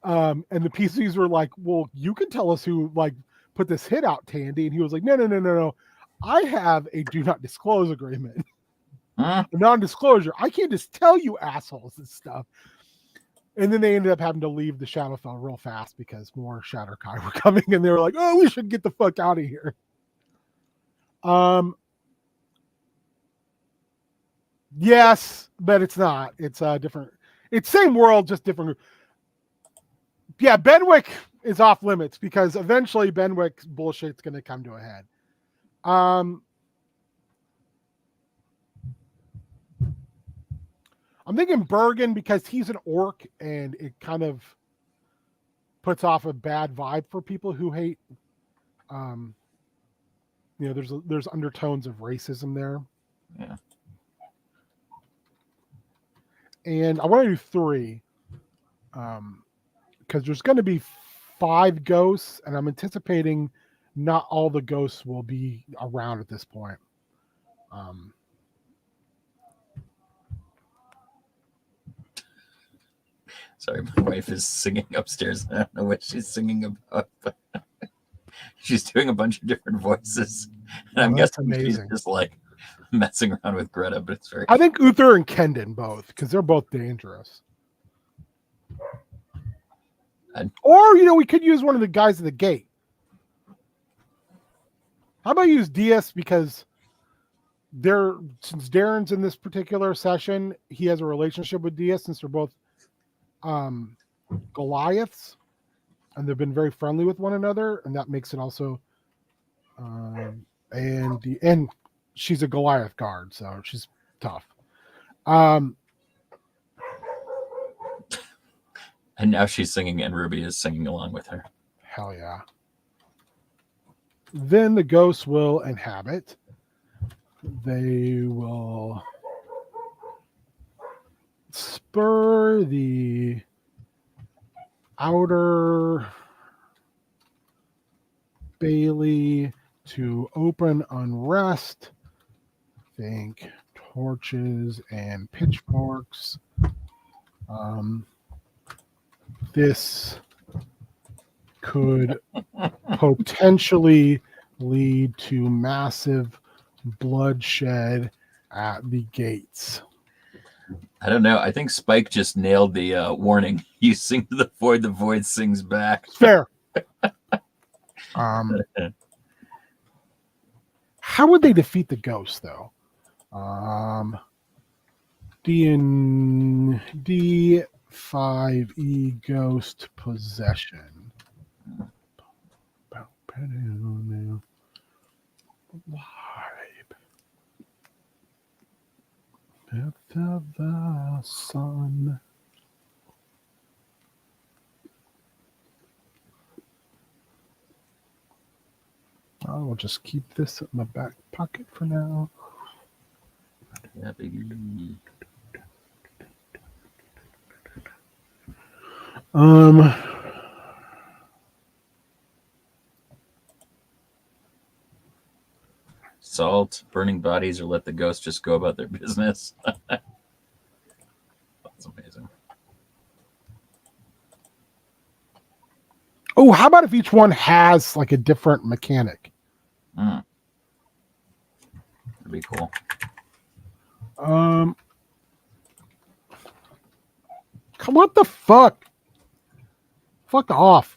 And the PCs were like, well, you can tell us who like put this hit out, Tandy. And he was like, no. I have a do not disclose agreement. Non-disclosure. I can't just tell you assholes and stuff. And then they ended up having to leave the Shadowfell real fast because more Shatter Kai were coming, and they were like, oh, we should get the fuck out of here. Yes, but it's not. It's different. It's same world, just different. Yeah, Benwick is off limits because eventually Benwick's bullshit's going to come to a head. I'm thinking Bergen because he's an orc and it kind of puts off a bad vibe for people who hate. There's undertones of racism there. Yeah. And I want to do 3. Because there's going to be 5 ghosts, and I'm anticipating not all the ghosts will be around at this point. Sorry, my wife is singing upstairs. I don't know what she's singing about, but she's doing a bunch of different voices. And I'm guessing amazing. She's just like messing around with Greta, but it's very. I think Uther and Kendon both, because they're both dangerous. Or, we could use one of the guys at the gate. How about use Diaz because since Darren's in this particular session, he has a relationship with Diaz since they're both Goliaths, and they've been very friendly with one another, and that makes it also and she's a Goliath guard, so she's tough. And now she's singing, and Ruby is singing along with her. Hell yeah. Then the ghosts will inhabit. They will spur the outer Bailey to open unrest. Think torches and pitchforks. This could potentially lead to massive bloodshed at the gates. I don't know. I think Spike just nailed the warning. You sing to the void sings back. Fair. How would they defeat the ghost, though? D&D 5e Ghost Possession. Death of the sun. I will just keep this in my back pocket for now. Yeah, baby. Salt, burning bodies, or let the ghosts just go about their business. That's amazing. Oh, how about if each one has like a different mechanic? That'd be cool. What the fuck? Fuck off.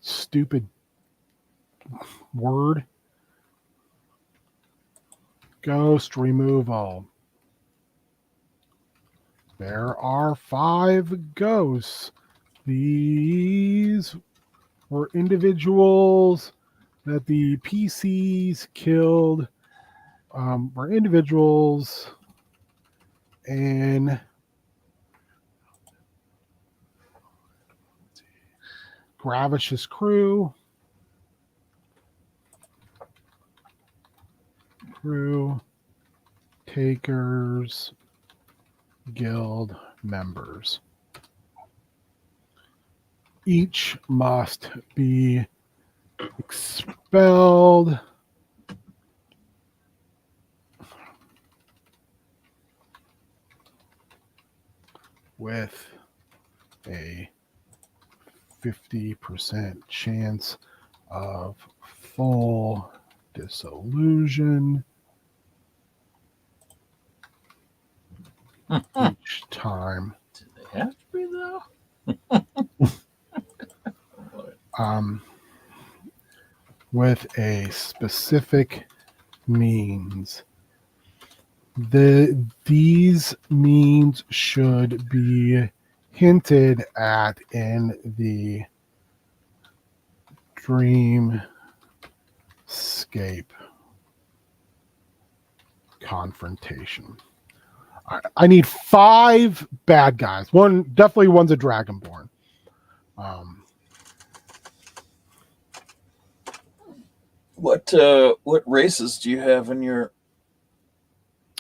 Stupid word. Ghost removal. There are 5 ghosts. These were individuals that the PCs killed. Were individuals and Gravish's crew. Crew Takers Guild members. Each must be expelled with a 50% chance of full dissolution each time. Do they have to be though? With a specific means. These means should be hinted at in the Dreamscape confrontation. I need 5 bad guys. Definitely one's a Dragonborn. What races do you have in your?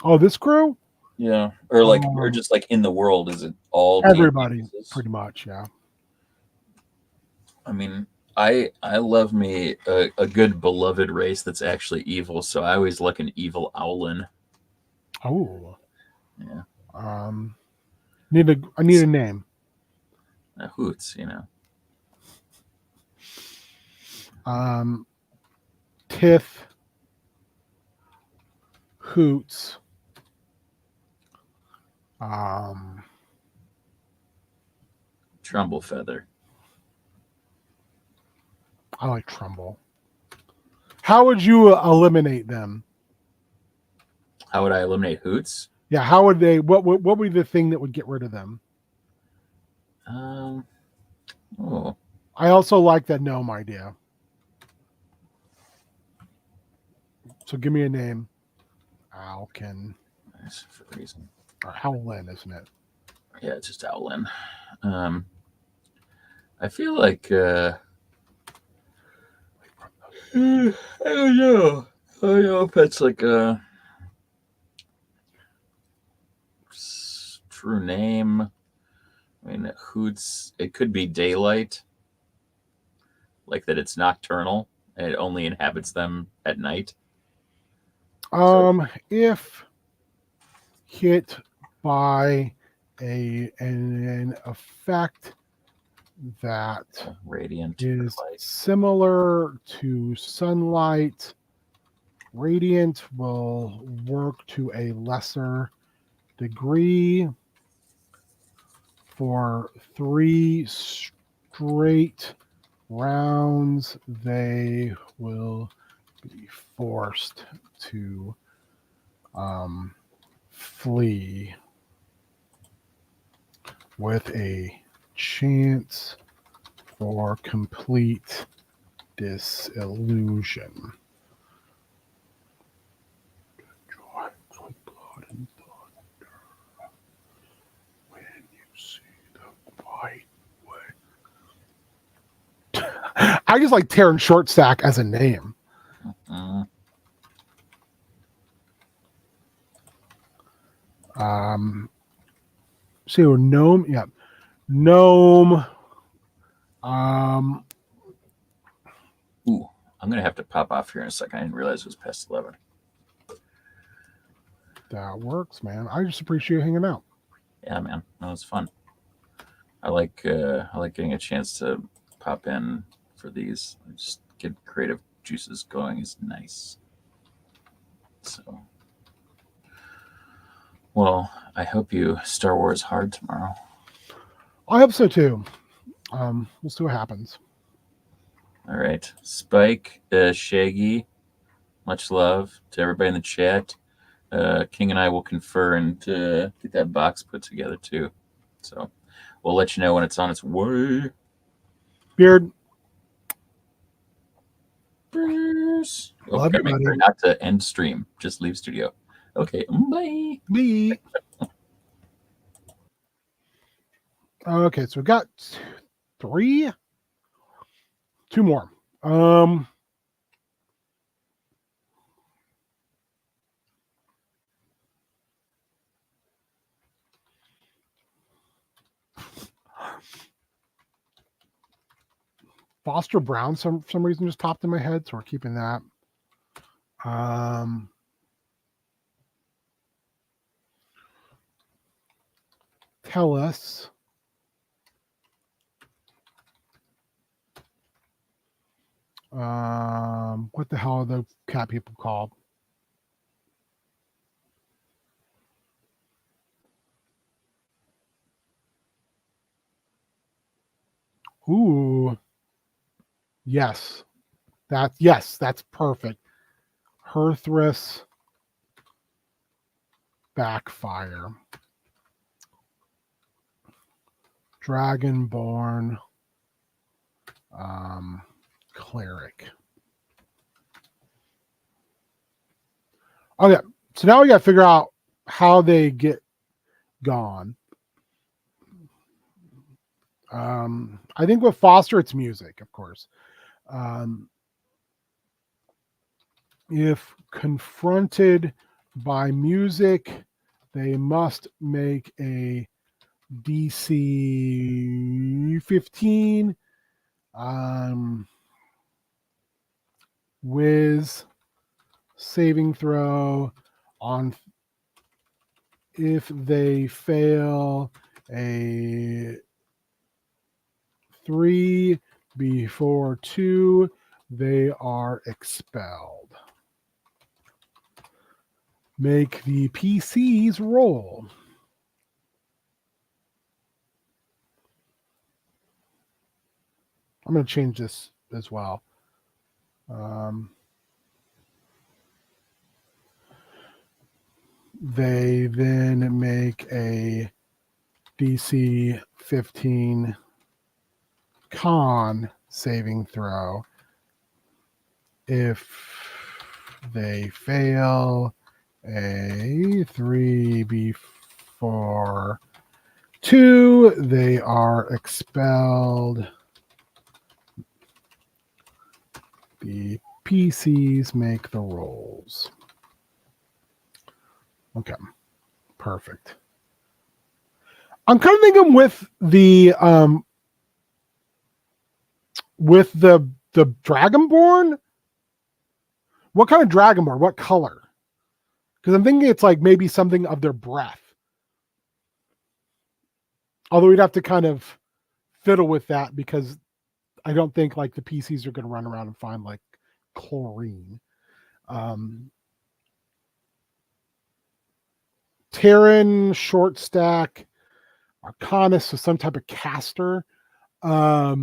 Oh, this crew? Yeah, or like, or just like in the world? Is it all everybody? Pretty much, yeah. I mean, I love me a good beloved race that's actually evil. So I always like an evil Owlin. Oh, yeah. I need a name. Hoots, you know. Tiff, Hoots, Trumbull Feather. I like Trumbull. How would you eliminate them? How would I eliminate Hoots? Yeah, how would they? What would be the thing that would get rid of them? Oh, I also like that gnome idea. So give me a name. Alkin. nice for a reason. Or Howlin, isn't it? Yeah, it's just Owlin. I feel like I don't know. I don't know if that's like a true name. I mean, Hoots. It could be Daylight, like that. It's nocturnal and it only inhabits them at night. If hit by an effect that Radiant is light. similar to sunlight, radiant will work to a lesser degree for 3 straight rounds. They will be forced to flee with a chance for complete disillusion. Joy, blood and thunder. When you see the white way. I just like Terran Shortstack as a name. So gnome, yeah. Gnome. Ooh, I'm gonna have to pop off here in a second. I didn't realize it was past 11. That works, man. I just appreciate you hanging out. Yeah, man, that was fun. I like getting a chance to pop in for these. Just get creative juices going is nice. So, well, I hope you Star Wars hard tomorrow. I hope so too. We'll see what happens. All right, Spike, Shaggy, much love to everybody in the chat. King and I will confer and get that box put together too. So we'll let you know when it's on its way. Beard. Okay, make sure not to end stream. Just leave studio. Okay, bye. Me. Okay, so we got 3. Two more. Foster Brown, some reason just popped in my head, so we're keeping that. Tell us. What the hell are the cat people called? Ooh. Yes. That's perfect. Hearthress Backfire. Dragonborn Cleric. Okay, so now we got to figure out how they get gone. I think with Foster, it's music, of course. If confronted by music, they must make a DC 15 Wiz saving throw on. If they fail a 3 before 2, they are expelled. Make the PCs roll. I'm going to change this as well. They then make a DC 15 con saving throw. If they fail a 3 before 2, they are expelled. The PCs make the rolls. Okay, perfect. I'm kind of thinking with the Dragonborn. What kind of Dragonborn? What color? Because I'm thinking it's like maybe something of their breath. Although we'd have to kind of fiddle with that because I don't think like the PCs are going to run around and find like chlorine. Terran, short stack, Arcanus, so some type of caster. I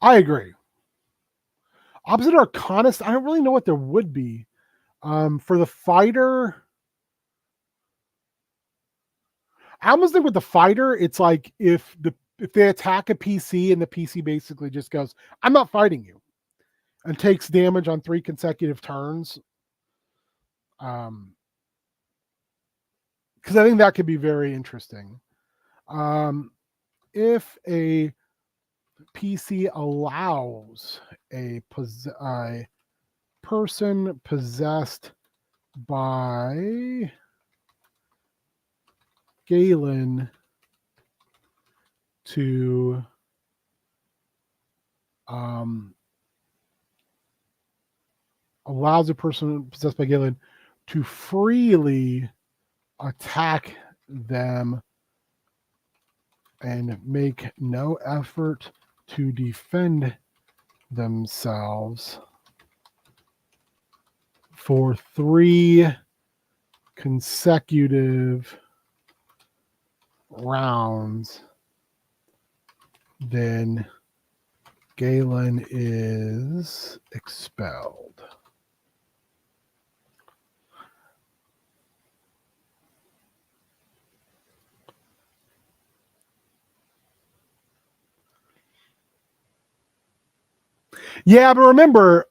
agree. Opposite Arcanist, I don't really know what there would be. For the fighter, I almost think with the fighter, it's like if they attack a PC and the PC basically just goes, "I'm not fighting you," and takes damage on 3 consecutive turns. Because I think that could be very interesting. If a PC allows a person possessed by Galen to allows a person possessed by Galen to freely attack them and make no effort to defend themselves for 3 consecutive rounds, then Galen is expelled. Yeah, but remember,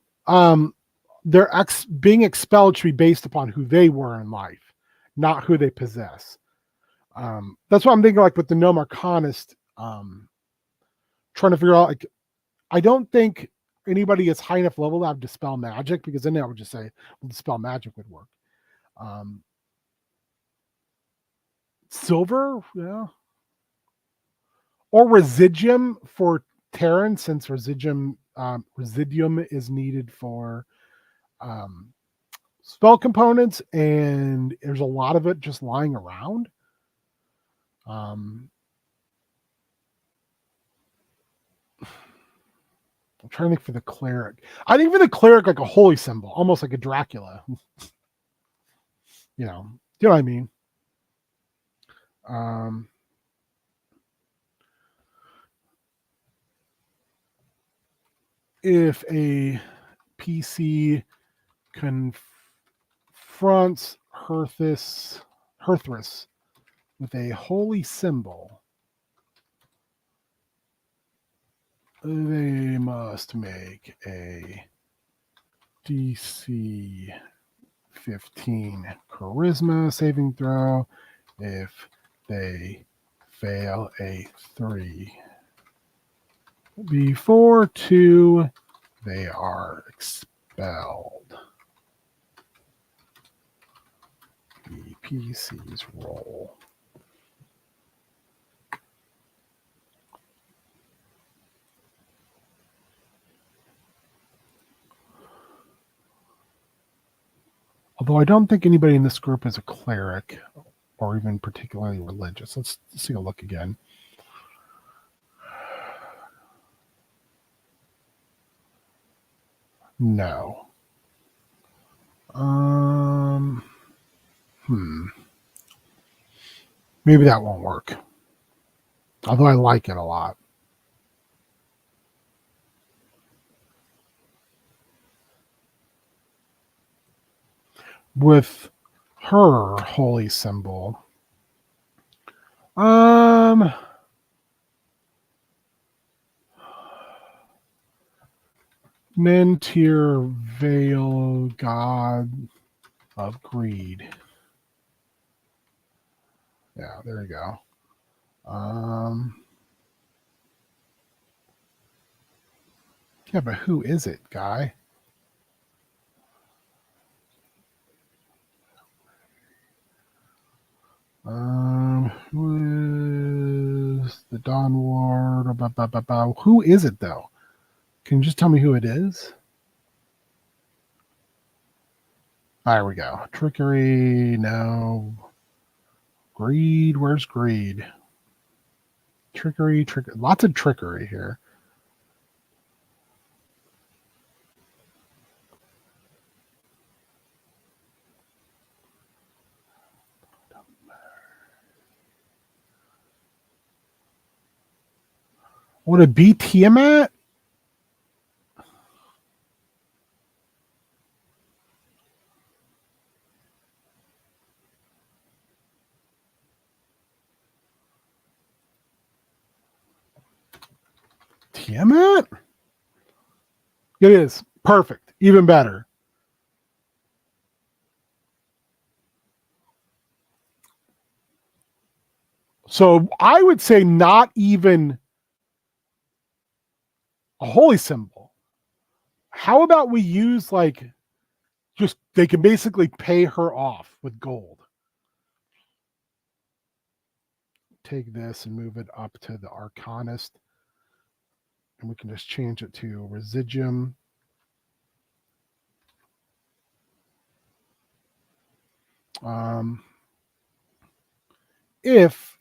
being expelled should be based upon who they were in life. not who they possess. That's what I'm thinking, like with the Gnome Arcanist, trying to figure out, like, I don't think anybody is high enough level to have Dispel Magic, because then I would just say, well, Dispel Magic would work. Silver, yeah. Or Residium for Terran, since Residium is needed for spell components, and there's a lot of it just lying around. I'm trying to think for the cleric. I think for the cleric, like a holy symbol, almost like a Dracula. You know what I mean? If a PC confronts Hurthus with a holy symbol, they must make a DC 15 charisma saving throw. If they fail a 3 before 2, they are expelled. The PC's roll. Although I don't think anybody in this group is a cleric or even particularly religious. Let's take a look again. No. Maybe that won't work. Although I like it a lot. With her holy symbol, Mentir Veil, God of Greed. Yeah, there you go. Yeah, but who is it, guy? Who is the Dawn Ward? Who is it, though? Can you just tell me who it is? There we go. Trickery, no. Greed, where's greed? Trickery, lots of trickery here. Would it be Tiamat? Tiamat? It is. Perfect. Even better. So I would say not even a holy symbol. How about we use, like, just, they can basically pay her off with gold. Take this and move it up to the Arcanist. And we can just change it to Residium. If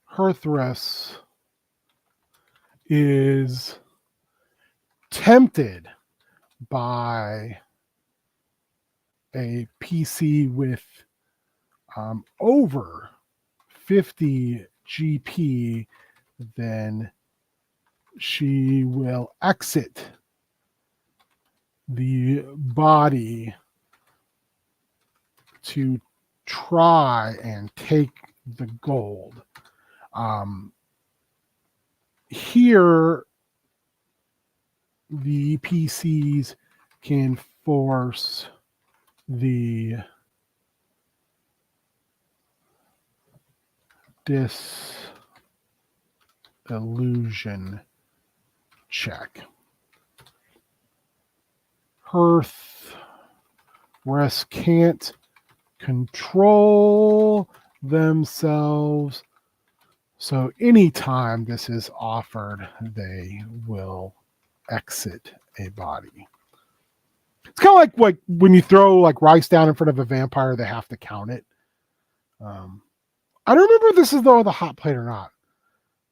Hurthus is tempted by a PC with over 50 GP, then she will exit the body to try and take the gold. Here, the PCs can force the disillusion check. Hearth rest can't control themselves. So anytime this is offered, they will exit a body. It's kind of like when you throw like rice down in front of a vampire, they have to count it. I don't remember if this is though the hot plate or not,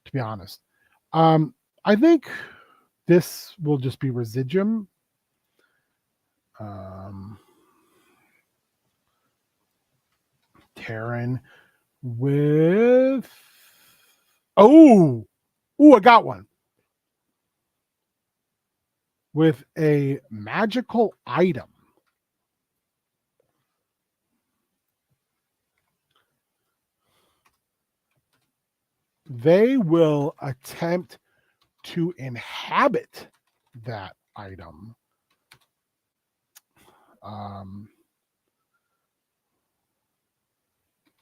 to be honest. I think this will just be residuum. Terran with I got one. With a magical item. They will attempt to inhabit that item.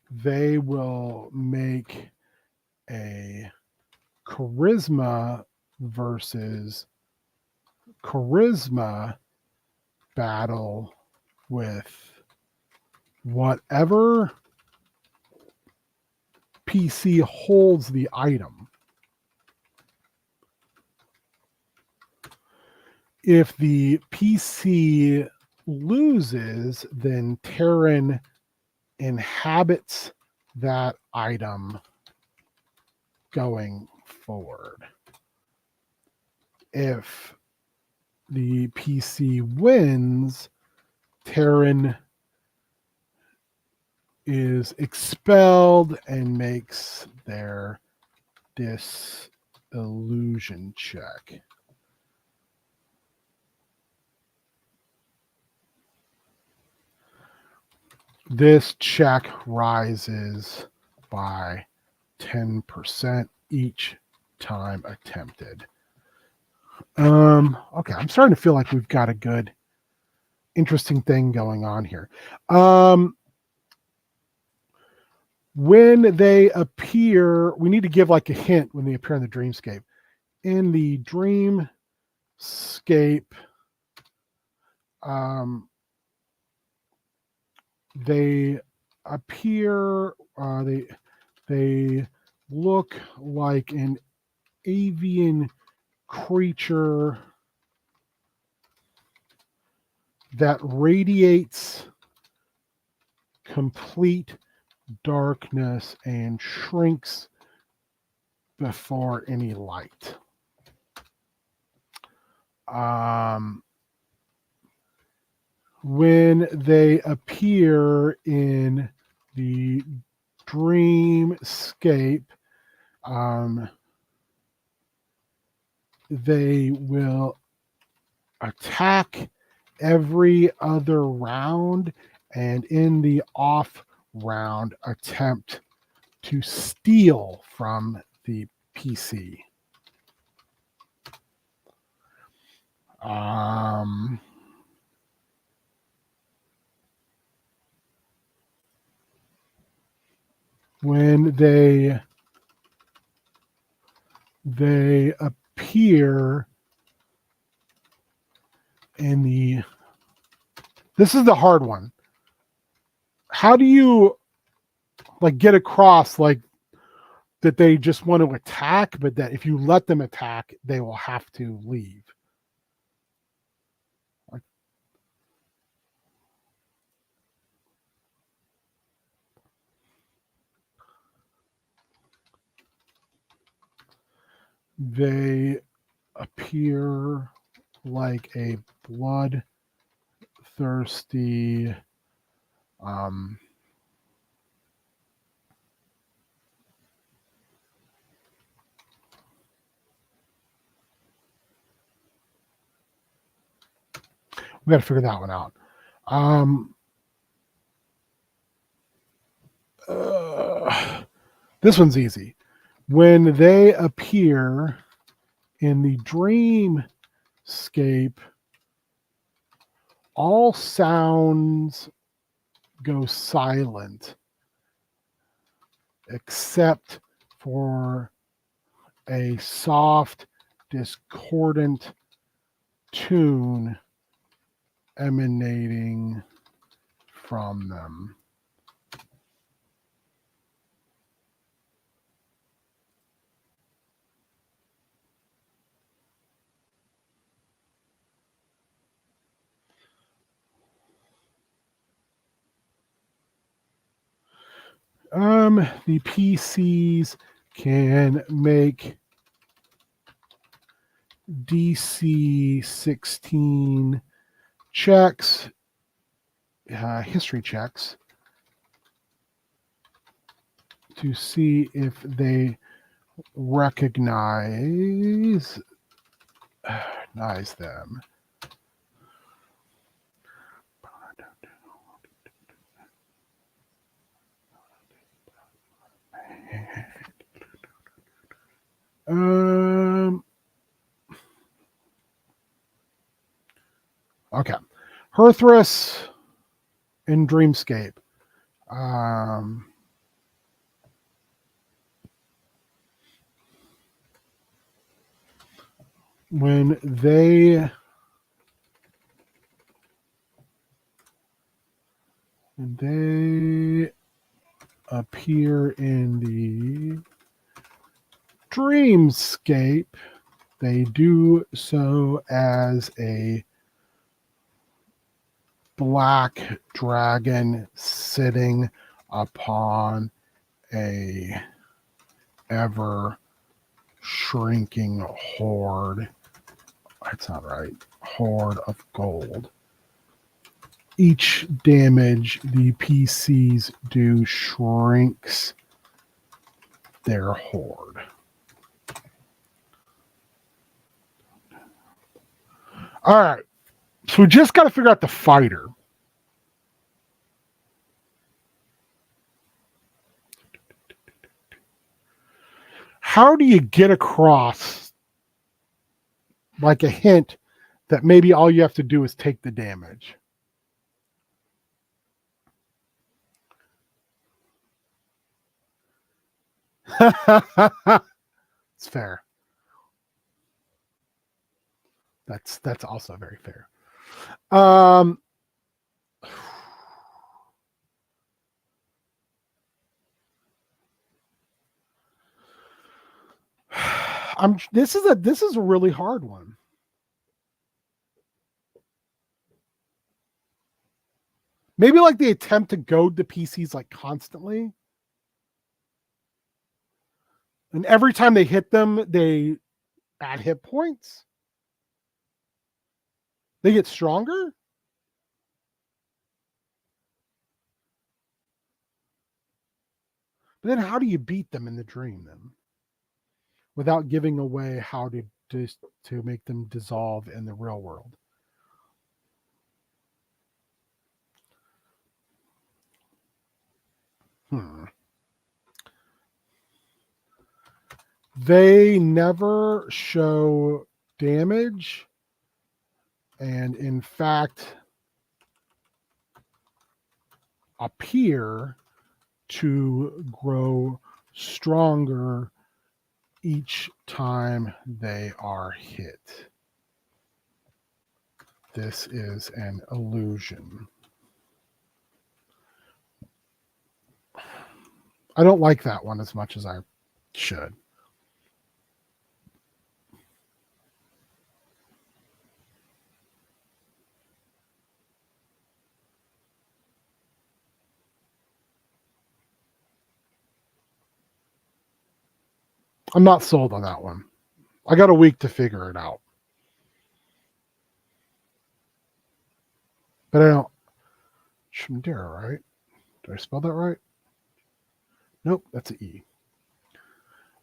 They will make a charisma versus charisma battle with whatever PC holds the item. If the PC loses, then Terran inhabits that item going forward. If the PC wins, Terran is expelled and makes their disillusion check. This check rises by 10% each time attempted. Okay, I'm starting to feel like we've got a good, interesting thing going on here. When they appear, we need to give like a hint when they appear in the dreamscape. In the dreamscape, they appear, they look like an avian creature that radiates complete darkness and shrinks before any light. When they appear in the dreamscape, they will attack every other round, and in the off round attempt to steal from the PC. When they appear in the, this is the hard one. How do you like get across like that they just want to attack, but that if you let them attack, they will have to leave? Like, they appear like a bloodthirsty we got to figure that one out. This one's easy. When they appear in the dreamscape, all sounds go silent except for a soft, discordant tune emanating from them. The PCs can make DC 16 checks, history checks, to see if they recognize them. Okay. Hearthris and Dreamscape. When they appear in the Dreamscape, they do so as a black dragon sitting upon a ever shrinking hoard. That's not right. Hoard of gold. Each damage the PCs do shrinks their hoard. All right. So we just got to figure out the fighter. How do you get across like a hint that maybe all you have to do is take the damage? It's fair. That's also very fair. This is a really hard one. Maybe like the attempt to goad the PCs like constantly. And every time they hit them, they add hit points. They get stronger. But then how do you beat them in the dream then? Without giving away how to make them dissolve in the real world. They never show damage, and in fact appear to grow stronger each time they are hit. This is an illusion. I don't like that one as much as I should. I'm not sold on that one. I got a week to figure it out. But I don't. Shmdera, right? Did I spell that right? Nope, that's an E.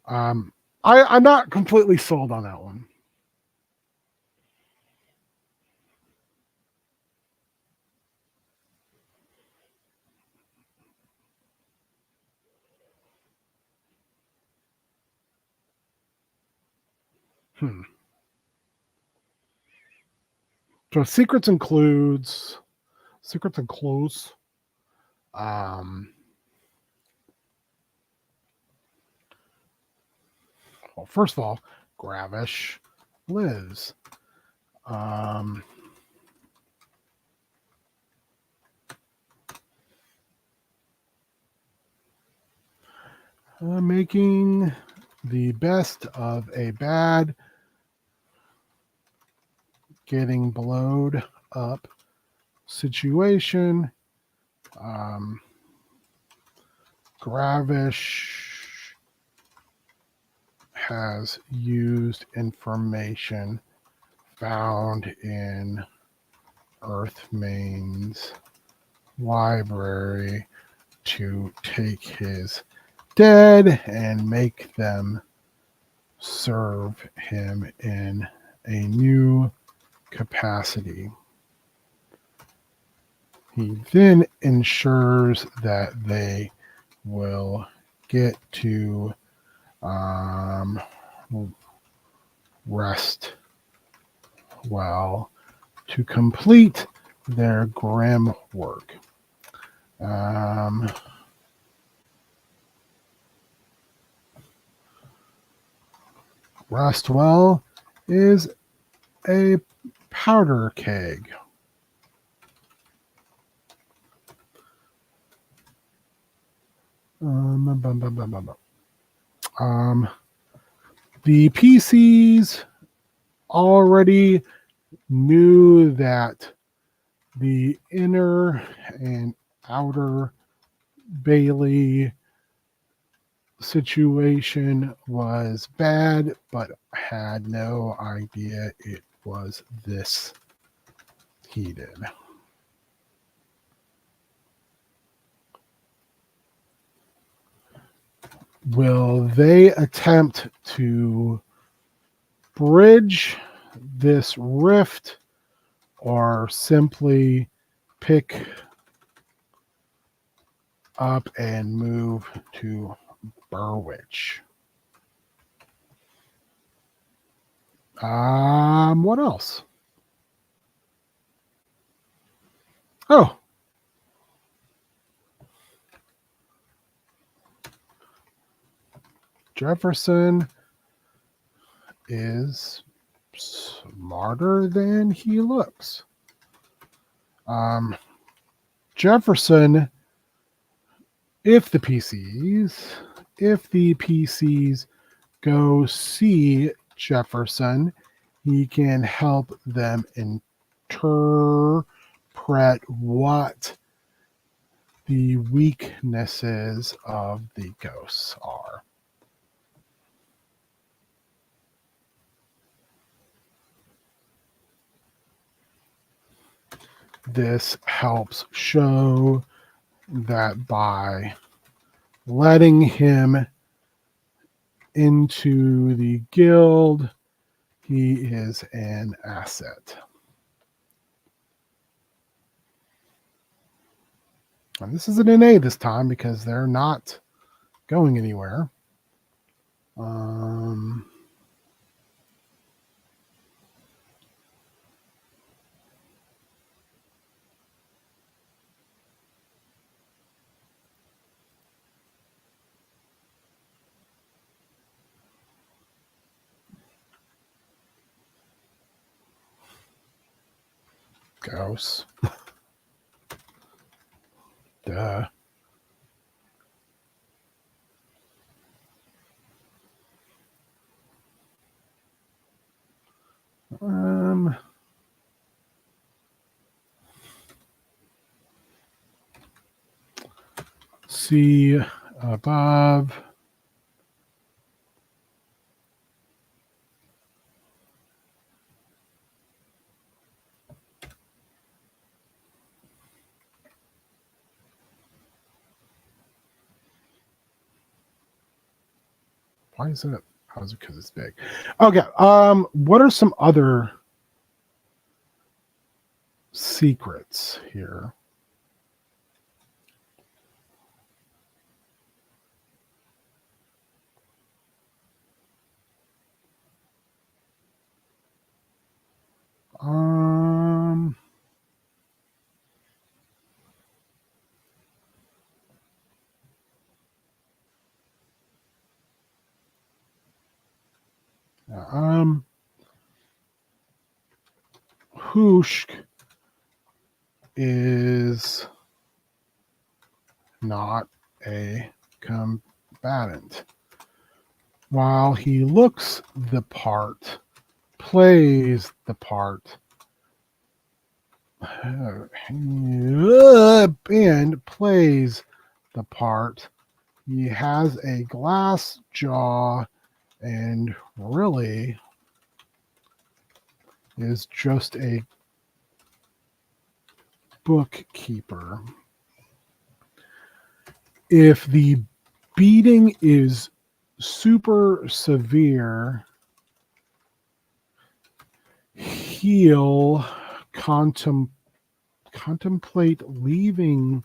I'm not completely sold on that one. So secrets and clues. Well, first of all, Gravish lives. Making the best of a bad, getting blowed up situation. Gravish has used information found in Earthmane's library to take his dead and make them serve him in a new capacity. He then ensures that they will get to rest well to complete their grim work. Restwell is a powder keg. The PCs already knew that the inner and outer Bailey situation was bad, but had no idea it was this heated. Will they attempt to bridge this rift or simply pick up and move to Burwich? What else? Oh. Jefferson is smarter than he looks. Jefferson, if the PCs go see Jefferson, he can help them interpret what the weaknesses of the ghosts are. This helps show that by letting him into the guild, he is an asset. And this is an NA this time because they're not going anywhere. Ghosts. Duh. See above. Why is it? How is it? Because it's big. Okay. What are some other secrets here? Hushk is not a combatant. While he looks the part, plays the part, and plays the part, he has a glass jaw and really is just a bookkeeper. If the beating is super severe, he'll contemplate leaving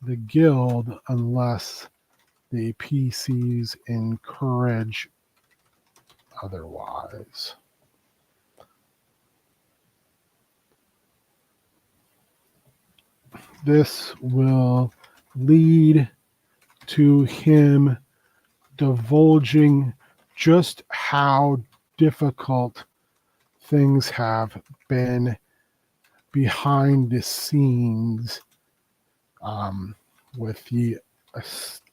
the guild unless the PCs encourage otherwise. This will lead to him divulging just how difficult things have been behind the scenes with the establishing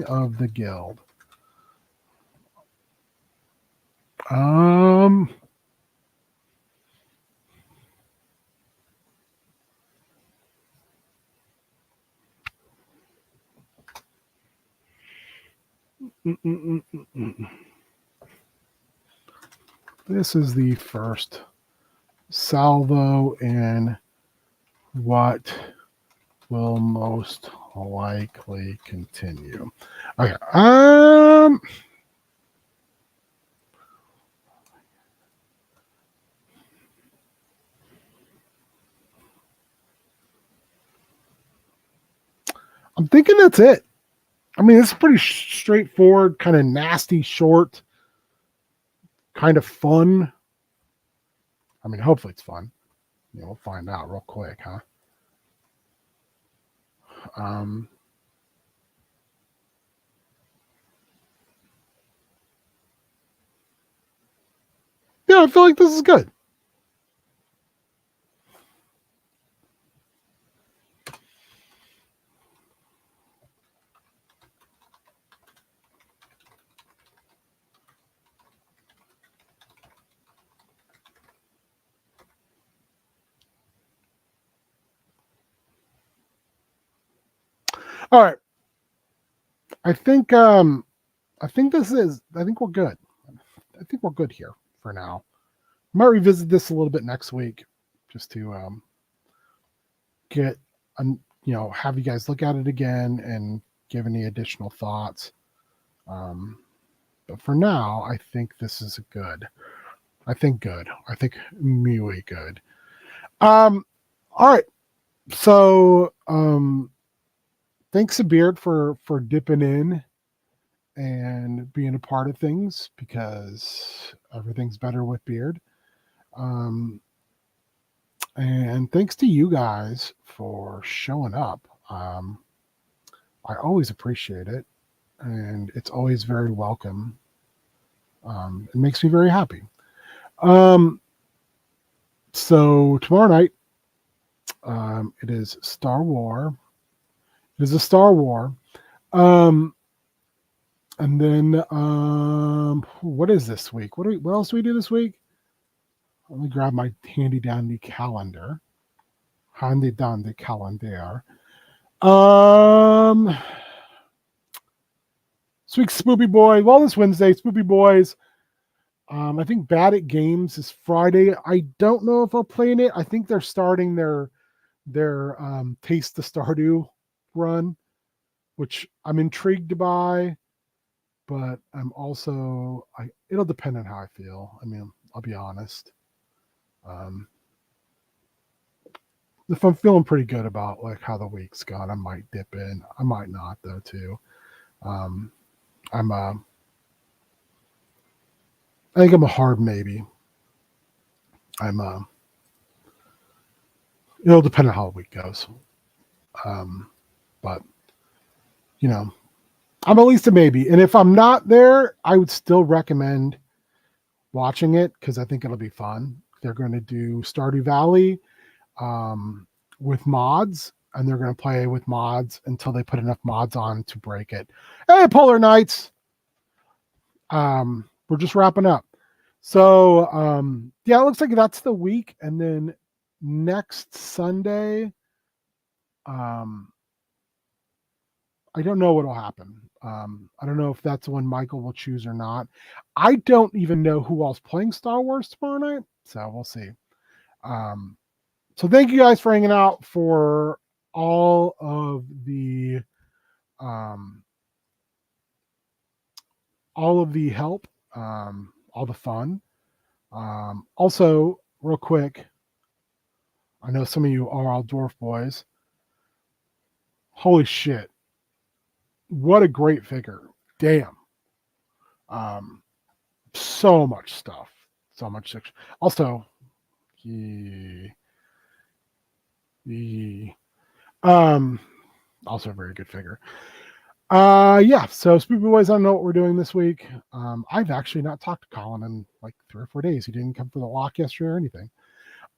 of the guild. This is the first salvo in what will most likely continue. Okay. I'm thinking that's it. I mean, it's pretty straightforward, kind of nasty, short, kind of fun. I mean, hopefully it's fun. We'll find out real quick, huh? Yeah, I feel like this is good. All right. I think we're good. I think we're good here for now. Might revisit this a little bit next week just to get have you guys look at it again and give any additional thoughts. But for now, I think this is good. I think muy good. All right. So thanks to Beard for dipping in and being a part of things, because everything's better with Beard. And thanks to you guys for showing up. I always appreciate it, and it's always very welcome. It makes me very happy. So tomorrow night, it is Star War. It is a Star War. And then what is this week? What else do we do this week? Let me grab my handy dandy calendar. Handy dandy calendar. This week's Spoopy Boy. Wellness Wednesday, Spoopy Boys. I think Bad at Games is Friday. I don't know if I'll play in it. I think they're starting their Taste the Stardew run, which I'm intrigued by, but I'm also it'll depend on how I feel. I mean, I'll be honest. If I'm feeling pretty good about like how the week's gone, I might dip in. I might not though too. I think I'm a hard maybe. It'll depend on how the week goes. But I'm at least a maybe. And if I'm not there, I would still recommend watching it because I think it'll be fun. They're going to do Stardew Valley with mods, and they're going to play with mods until they put enough mods on to break it. Hey, Polar Knights! We're just wrapping up. So, yeah, it looks like that's the week. And then next Sunday, I don't know what'll happen. I don't know if that's when Michael will choose or not. I don't even know who else playing Star Wars tomorrow night, so we'll see. So thank you guys for hanging out for all of the help, all the fun. Also, real quick, I know some of you are all dwarf boys. Holy shit. What a great figure. Damn. So much stuff. So much. Also, also a very good figure. Yeah, so Spoopy Boys, I don't know what we're doing this week. I've actually not talked to Colin in like 3 or 4 days. He didn't come for the walk yesterday or anything.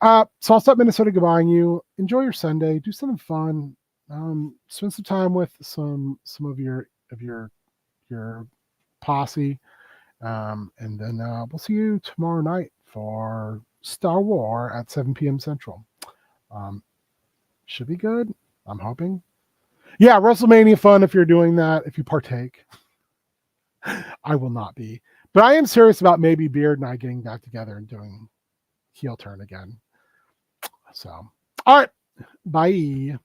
So I'll stop Minnesota goodbying you. Enjoy your Sunday. Do something fun. Spend some time with some of your posse. And then we'll see you tomorrow night for Star Wars at 7 p.m. Central. Should be good. I'm hoping. Yeah, WrestleMania fun if you're doing that, if you partake. I will not be. But I am serious about maybe Beard and I getting back together and doing heel turn again. So, all right. Bye.